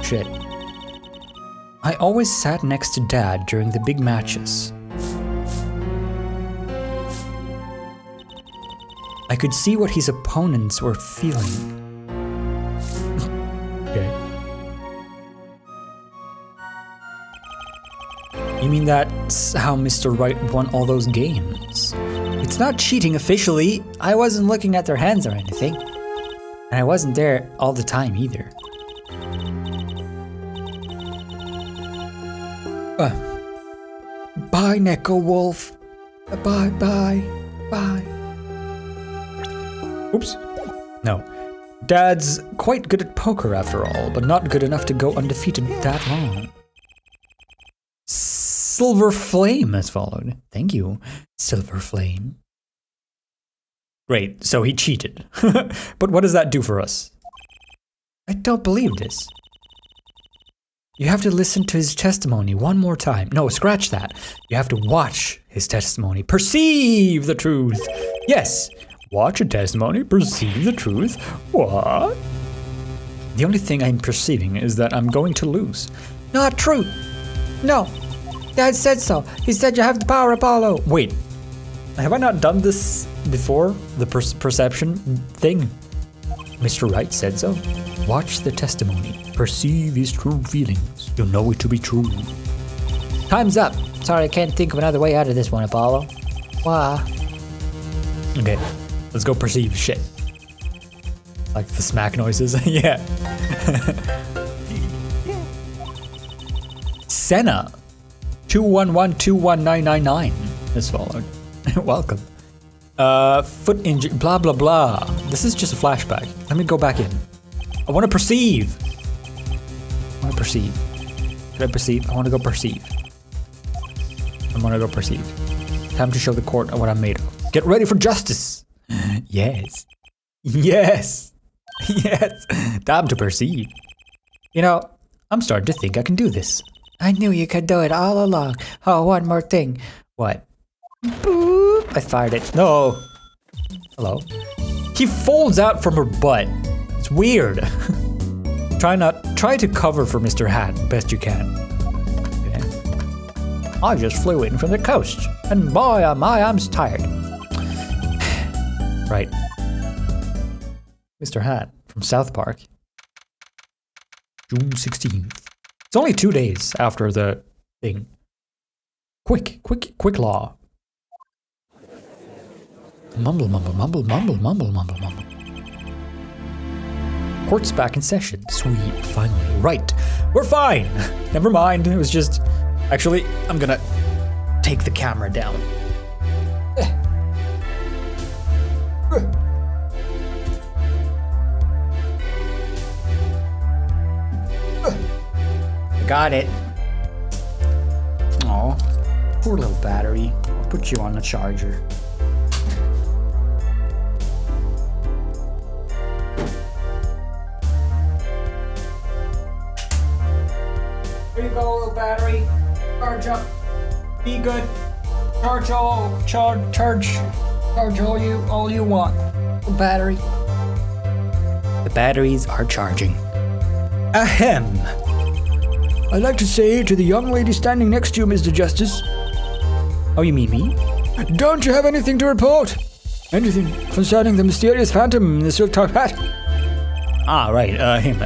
Shit. I always sat next to Dad during the big matches. I could see what his opponents were feeling. Okay. You mean that's how Mr. Wright won all those games? It's not cheating officially. I wasn't looking at their hands or anything. And I wasn't there all the time either. Bye, Neko Wolf. Bye, bye, bye. Oops. No. Dad's quite good at poker after all, but not good enough to go undefeated that long. Silver Flame has followed. Thank you, Silver Flame. Great, so he cheated. But what does that do for us? I don't believe this. You have to listen to his testimony one more time. No, scratch that. You have to watch his testimony. Perceive the truth. Yes. Watch a testimony, perceive the truth. What? The only thing I'm perceiving is that I'm going to lose. Not true. No. Dad said so. He said you have the power, Apollo. Wait. Have I not done this before? The perception thing? Mr. Wright said so. Watch the testimony. Perceive his true feelings. You'll know it to be true. Time's up. Sorry, I can't think of another way out of this one, Apollo. Wow. Okay, let's go perceive shit. Like the smack noises. Yeah. Senna. 211219999 is followed. Welcome. Foot injury, blah, blah, blah. This is just a flashback. Let me go back in. I want to perceive. I want to perceive. Did I perceive? I want to go perceive. I want to go perceive. Time to show the court what I'm made of. Get ready for justice. Yes. Yes. Yes. Time to perceive. You know, I'm starting to think I can do this. I knew you could do it all along. Oh, one more thing. What? Boop. I fired it. No. Hello. He folds out from her butt. It's weird. Try to cover for Mr. Hat best you can. Okay. I just flew in from the coast, and boy, oh my, I'm tired. Right. Mr. Hat from South Park. June 16th. It's only 2 days after the thing. Quick law. Mumble, mumble, mumble, mumble, mumble, mumble, mumble. Court's back in session. Sweet, finally. Right. We're fine. Never mind. It was just... Actually, I'm gonna take the camera down. Got it. Aw, poor little battery. I'll put you on the charger. Here you go, little battery. Charge up. Be good. Charge all you want. The battery. The batteries are charging. Ahem. I'd like to say to the young lady standing next to you, Mr. Justice. Oh, you mean me? Don't you have anything to report? Anything concerning the mysterious phantom in the silk top hat? Ah, right, him.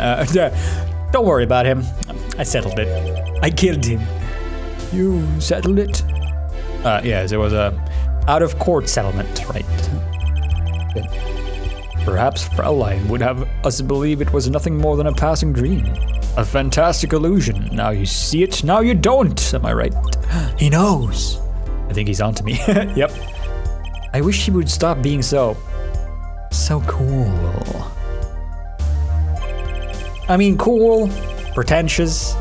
Don't worry about him. I settled it. I killed him. You settled it? Yes, it was a out-of-court settlement, right? Perhaps Fraulein would have us believe it was nothing more than a passing dream. A fantastic illusion. Now you see it, now you don't. Am I right? He knows. I think he's onto me. Yep. I wish he would stop being so cool. I mean, cool, pretentious.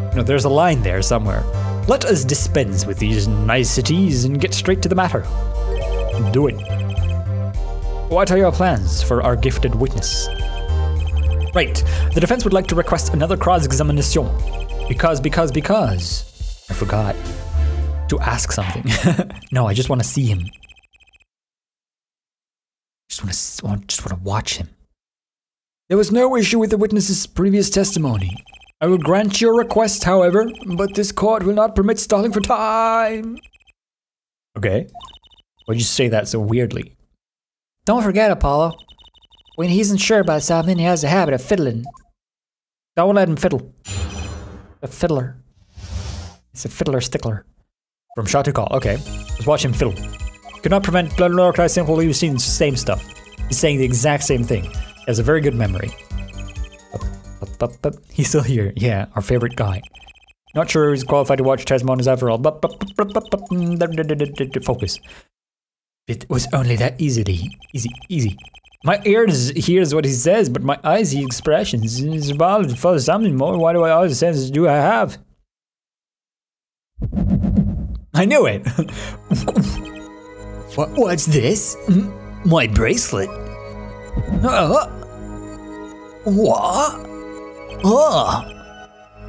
You know, there's a line there somewhere. Let us dispense with these niceties and get straight to the matter. Do it. What are your plans for our gifted witness? Right, the defense would like to request another cross-examination. Because, I forgot to ask something. No, I just want to see him. Just want to watch him. There was no issue with the witness's previous testimony. I will grant your request, however, but this court will not permit stalling for time. Okay. Why'd you say that so weirdly? Don't forget, Apollo. When he isn't sure about something, he has a habit of fiddling. Don't let him fiddle. A fiddler. He's a fiddler stickler. From shot to call. Okay. Let's watch him fiddle. Could not prevent blood and simply you've seen the same stuff. He's saying the exact same thing. He has a very good memory. He's still here. Yeah, our favorite guy. Not sure he's qualified to watch testimonies after all. Focus. It was only that easy. My ears hears what he says, but my eyes see expressions. It's about to follow something more. Why do I all the senses do I have? I knew it. What's this? My bracelet. What?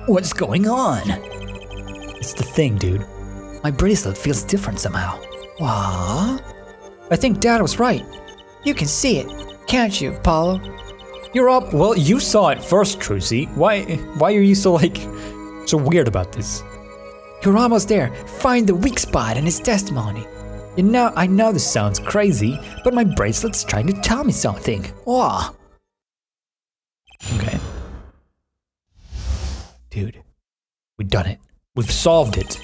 What's going on? It's the thing, dude. My bracelet feels different somehow. What? I think Dad was right. You can see it, can't you, Apollo? You're up. Well, you saw it first, Trucy. Why are you so weird about this? You're almost there. Find the weak spot in his testimony. You know, I know this sounds crazy, but my bracelet's trying to tell me something. Oh. Okay. Dude, we've done it. We've solved it.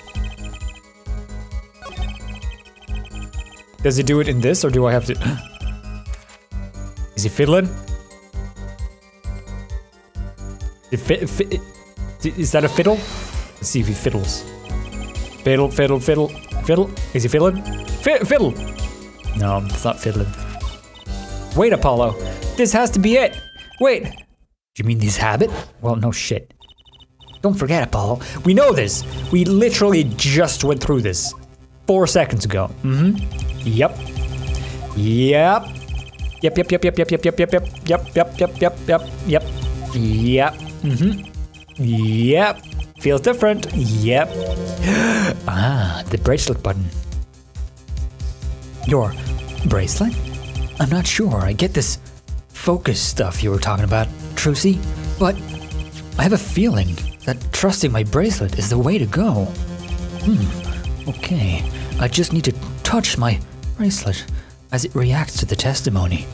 Does he do it in this, or do I have to? Is he fiddling? Is that a fiddle? Let's see if he fiddles. Fiddle. Is he fiddling? Fiddle! No, it's not fiddling. Wait, Apollo. This has to be it. Wait. Do you mean this habit? Well, no shit. Don't forget, Apollo. We know this. We literally just went through this 4 seconds ago. Yep. Yep. Feels different. Yep. Ah, the bracelet button. Your bracelet? I'm not sure. I get this focus stuff you were talking about, Trucy, but I have a feeling that trusting my bracelet is the way to go. Okay. I just need to touch my bracelet as it reacts to the testimony.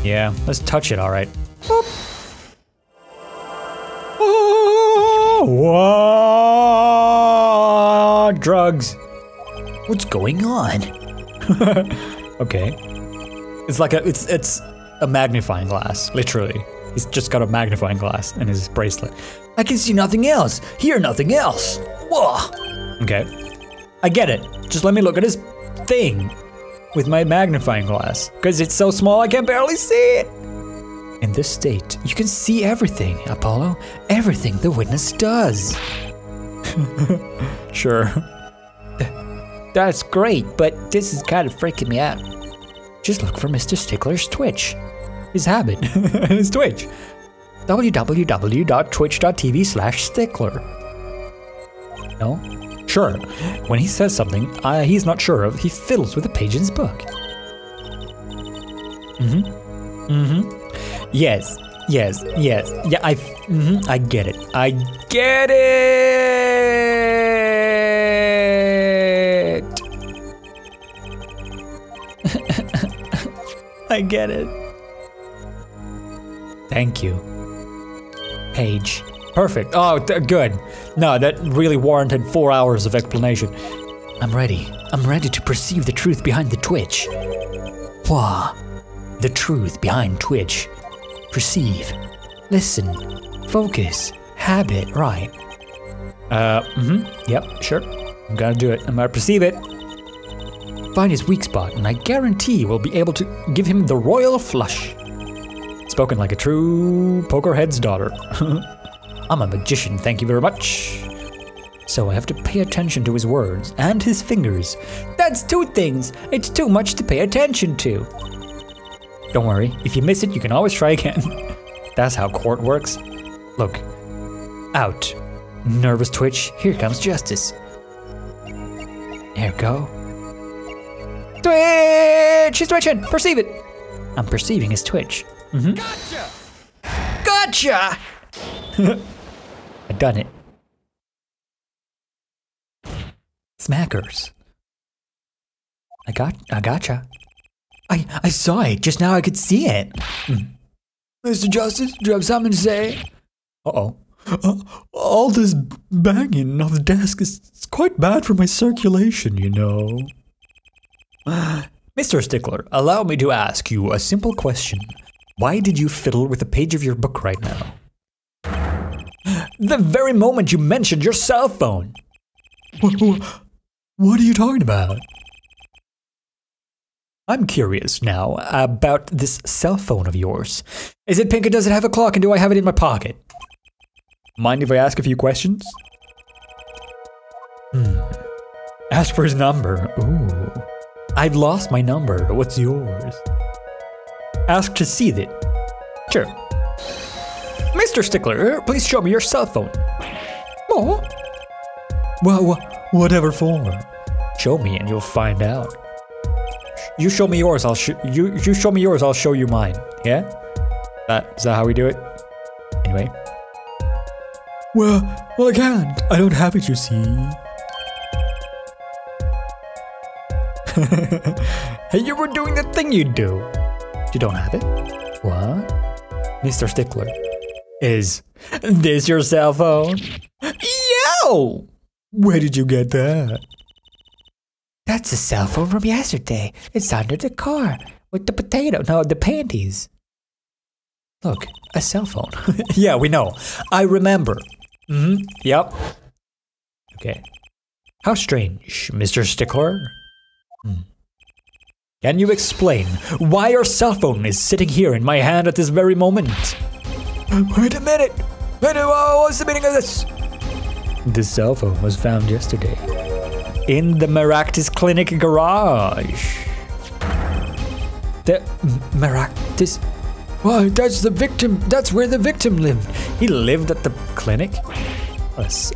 Yeah, let's touch it, all right. Whoa! Drugs. What's going on? Okay. It's like it's a magnifying glass, literally. He's just got a magnifying glass in his bracelet. I can see nothing else, hear nothing else. Whoa. Okay. I get it. Just let me look at his thing with my magnifying glass, because it's so small I can barely see it. In this state, you can see everything, Apollo. Everything the witness does. Sure. That's great, but this is kind of freaking me out. Just look for Mr. Stickler's Twitch. His habit. His Twitch. www.twitch.tv/stickler. No? Sure. When he says something he's not sure of, he fiddles with a page in his book. Yes. Yeah, I get it. I get it! I get it. Thank you. page. Perfect. Oh, good. No, that really warranted 4 hours of explanation. I'm ready. I'm ready to perceive the truth behind the twitch. Wah. The truth behind twitch. Perceive. Listen. Focus. Habit. Right. Yep, sure. I'm gonna do it. I'm gonna perceive it. Find his weak spot, and I guarantee we'll be able to give him the royal flush. Spoken like a true pokerhead's daughter. I'm a magician, thank you very much. So I have to pay attention to his words and his fingers. That's 2 things. It's too much to pay attention to. Don't worry, if you miss it, you can always try again. That's how court works. Look. Out. Nervous twitch, here comes justice. There we go. Twitch! He's twitching! Perceive it! I'm perceiving his twitch. Gotcha! Gotcha! I done it. Smackers. I gotcha. I saw it. Just now I could see it. Mr. Justice, do you have something to say? Uh-oh. All this banging on the desk is quite bad for my circulation, you know. Mr. Stickler, allow me to ask you a simple question. Why did you fiddle with the page of your book right now? The very moment you mentioned your cell phone. What are you talking about? I'm curious now about this cell phone of yours. Is it pink and does it have a clock and do I have it in my pocket? Mind if I ask a few questions? Ask for his number. Ooh. I've lost my number. What's yours? Ask to see it. Sure. Mr. Stickler, please show me your cell phone. Oh. Well, whatever for. Show me and you'll find out. You show me yours, you show me yours, I'll show you mine. Yeah? Is that how we do it? Anyway. Well, I can't. I don't have it, you see. Hey, you were doing the thing you do. You don't have it? What? Mr. Stickler, is this your cell phone? Yo! Where did you get that? That's a cell phone from yesterday. It's under the car with the the panties. Look, a cell phone. Yeah, we know. I remember. Yep. Okay. How strange, Mr. Stickler. Can you explain why your cell phone is sitting here in my hand at this very moment? Wait a minute. What's the meaning of this? This cell phone was found yesterday. In the Maractus Clinic garage. The Maractus? Why, that's the victim. That's where the victim lived. He lived at the clinic?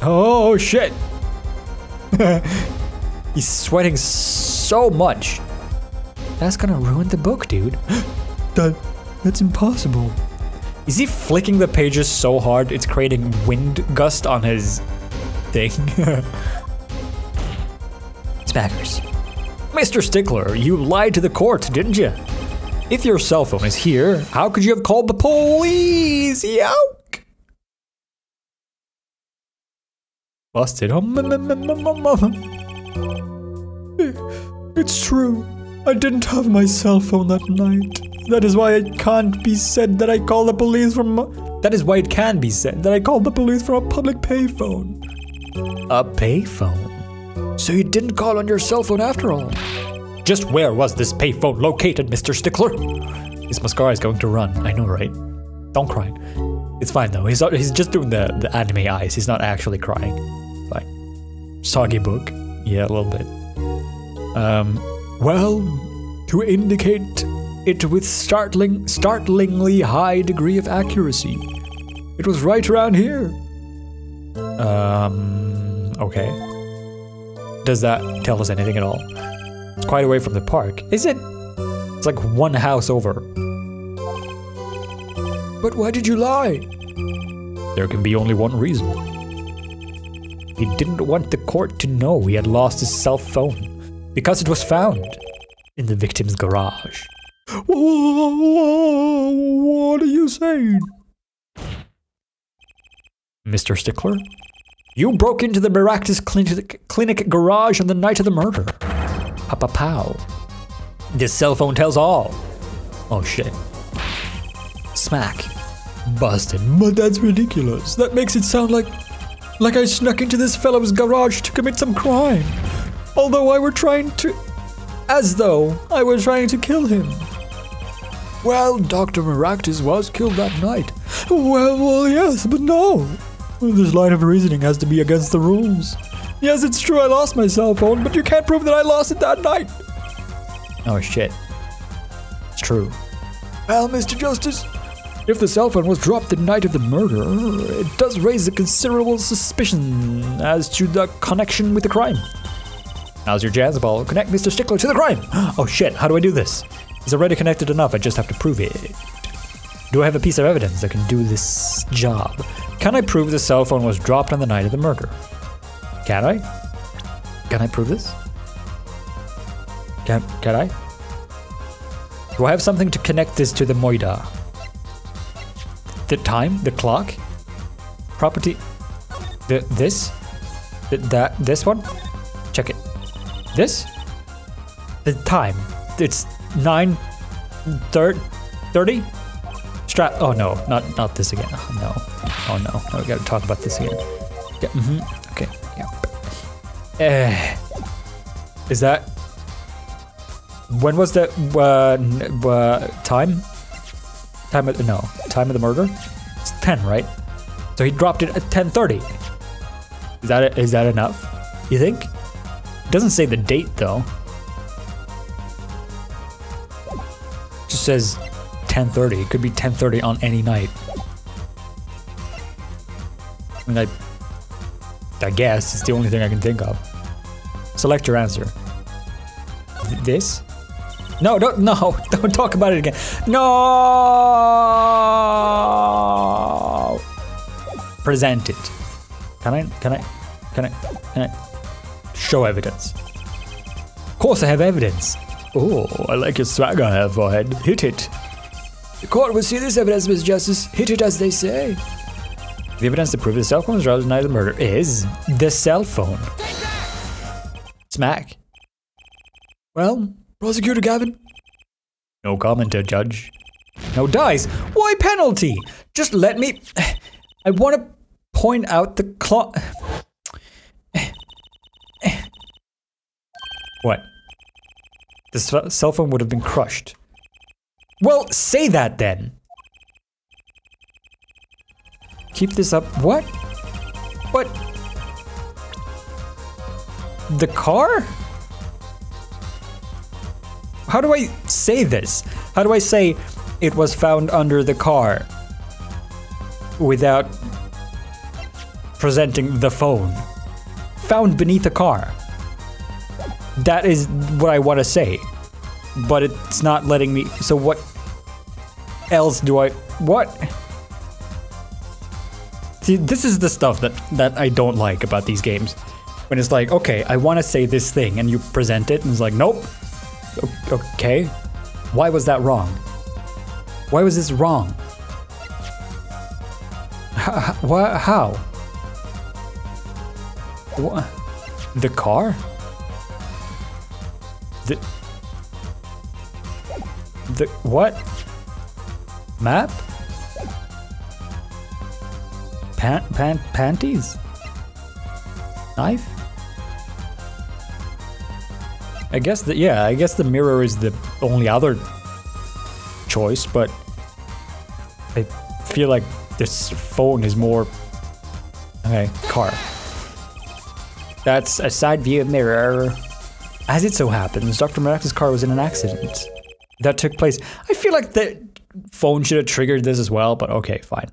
Oh, shit. He's sweating so much. That's gonna ruin the book, dude. That's impossible. Is he flicking the pages so hard it's creating wind gust on his thing? Smackers. Mr. Stickler, you lied to the court, didn't you? If your cell phone is here, how could you have called the police? Yoke! Busted. It's true. I didn't have my cell phone that night. That is why it can't be said that I called the police from... That is why it can be said that I called the police from a public payphone. A payphone? So you didn't call on your cell phone after all? Just where was this payphone located, Mr. Stickler? His mascara is going to run. I know, right? Don't cry. It's fine though. He's just doing the anime eyes. He's not actually crying. Fine. Soggy book. Yeah, a little bit. Well, to indicate it with startlingly high degree of accuracy. It was right around here. Okay. Does that tell us anything at all? It's quite away from the park. Is it? It's like one house over. But why did you lie? There can be only one reason. He didn't want the court to know he had lost his cell phone. Because it was found in the victim's garage. What are you saying? Mr. Stickler? You broke into the Maractus clinic garage on the night of the murder. Pow. This cell phone tells all. Oh shit. Smack. Busted. But that's ridiculous. That makes it sound like I snuck into this fellow's garage to commit some crime. As though I were trying to kill him. Well, Dr. Maractus was killed that night. Well, yes, but no. This line of reasoning has to be against the rules. Yes, it's true I lost my cell phone, but you can't prove that I lost it that night. Oh shit. It's true. Well, Mr. Justice, if the cell phone was dropped the night of the murder, it does raise a considerable suspicion as to the connection with the crime. Now's your chance, Paul. Connect Mr. Stickler to the crime. Oh shit, how do I do this? He's already connected enough, I just have to prove it. Do I have a piece of evidence that can do this job? Can I prove the cell phone was dropped on the night of the murder? Can I? Can I prove this? Can I? Do I have something to connect this to the Moida? The time? The clock? Property? This one? Check it. This? The time. It's 9:30? Strap. Oh no, not this again. Oh no. Oh no. We gotta talk about this again. Yeah, okay. Yeah. Is that? When was the time? Time of the murder? It's 10, right? So he dropped it at 10:30. Is that enough? You think? It doesn't say the date though. It just says 10:30. It could be 10:30 on any night. I mean, I guess it's the only thing I can think of. Select your answer. This? No, don't talk about it again. No! Present it. Can I show evidence? Of course I have evidence. Oh, I like your swagger, I have, forehead. Hit it. The court will see this evidence, Mr. Justice. Hit it as they say. The evidence to prove the cell phone was robbed the night of the murder is the cell phone. Smack. Well, Prosecutor Gavin? No comment, Judge. No dice. Why penalty? Just let me... I want to point out the clock... What? The cell phone would have been crushed. Well, say that then. Keep this up. What? What? The car? How do I say this? How do I say it was found under the car without presenting the phone? Found beneath a car. That is what I want to say, but it's not letting me. So what else do I? What? See, this is the stuff that I don't like about these games. When it's like, okay, I want to say this thing, and you present it, and it's like, nope. Okay, why was that wrong? Why was this wrong? How? What? The car? The what? Map? Panties? Knife? I guess the mirror is the only other choice, but I feel like this phone is more... Okay, car. That's a side view mirror. As it so happens, Dr. Maractus' car was in an accident that took place. I feel like the phone should have triggered this as well, but okay, fine.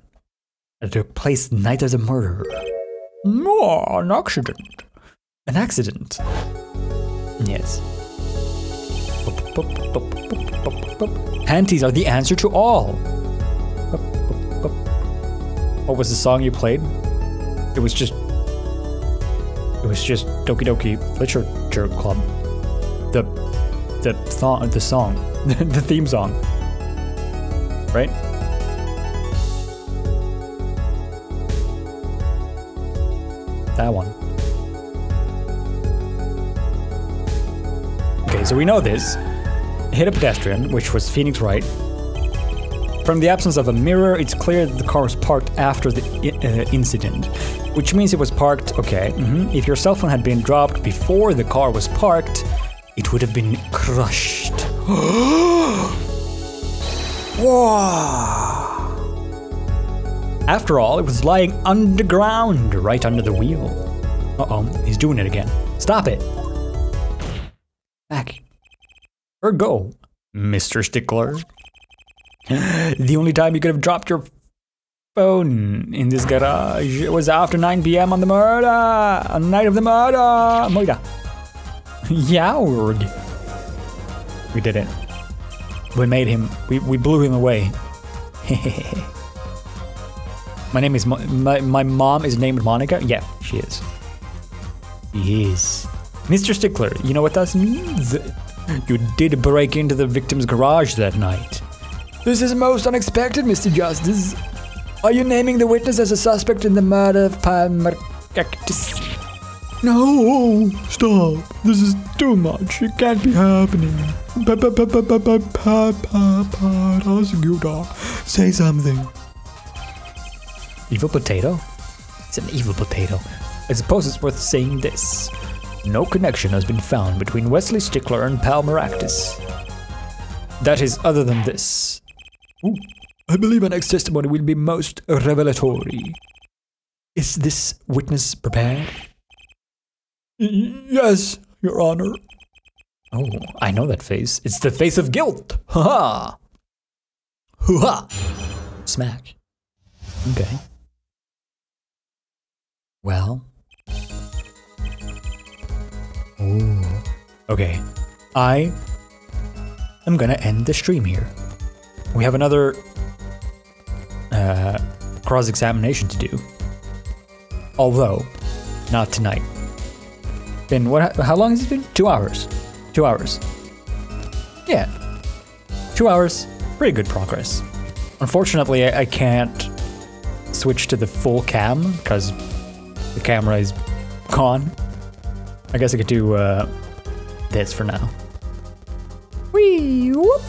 It took place the night of the murder. No, an accident. An accident. Yes. Panties are the answer to all. What was the song you played? It was just Doki Doki Literature Club. The song, the theme song, right? that one. Okay, so we know this. Hit a pedestrian, which was Phoenix Wright. From the absence of a mirror, it's clear that the car was parked after the incident, which means it was parked, okay. If your cell phone had been dropped before the car was parked, it would have been crushed. Whoa! After all, it was lying underground, right under the wheel. Uh-oh, he's doing it again. Stop it. Back. Or go, Mr. Stickler. The only time you could have dropped your phone in this garage was after 9 p.m. on the murder, on the night of the murder. Yowd. We did it. We made him, we blew him away. My name is, my mom is named Monica? Yeah, she is. She is. Mr. Stickler, you know what that means? You did break into the victim's garage that night. This is most unexpected, Mr. Justice. Are you naming the witness as a suspect in the murder of Palmer Cactus? No, stop. This is too much. It can't be happening. Prosecutor, say something. Evil potato? It's an evil potato. I suppose it's worth saying this. No connection has been found between Wesley Stickler and Palmer Cactus. That is, other than this. Ooh, I believe our next testimony will be most revelatory. Is this witness prepared? Yes, Your Honor. Oh, I know that face. It's the face of guilt. Ha-ha! Hoo-ha! Smack. Okay. Well. Ooh. Okay. I am gonna end the stream here. We have another cross-examination to do. Although, not tonight. Been what? How long has it been? 2 hours. 2 hours. Yeah. 2 hours. Pretty good progress. Unfortunately, I can't switch to the full cam because the camera is gone. I guess I could do this for now. Whee! Whoop!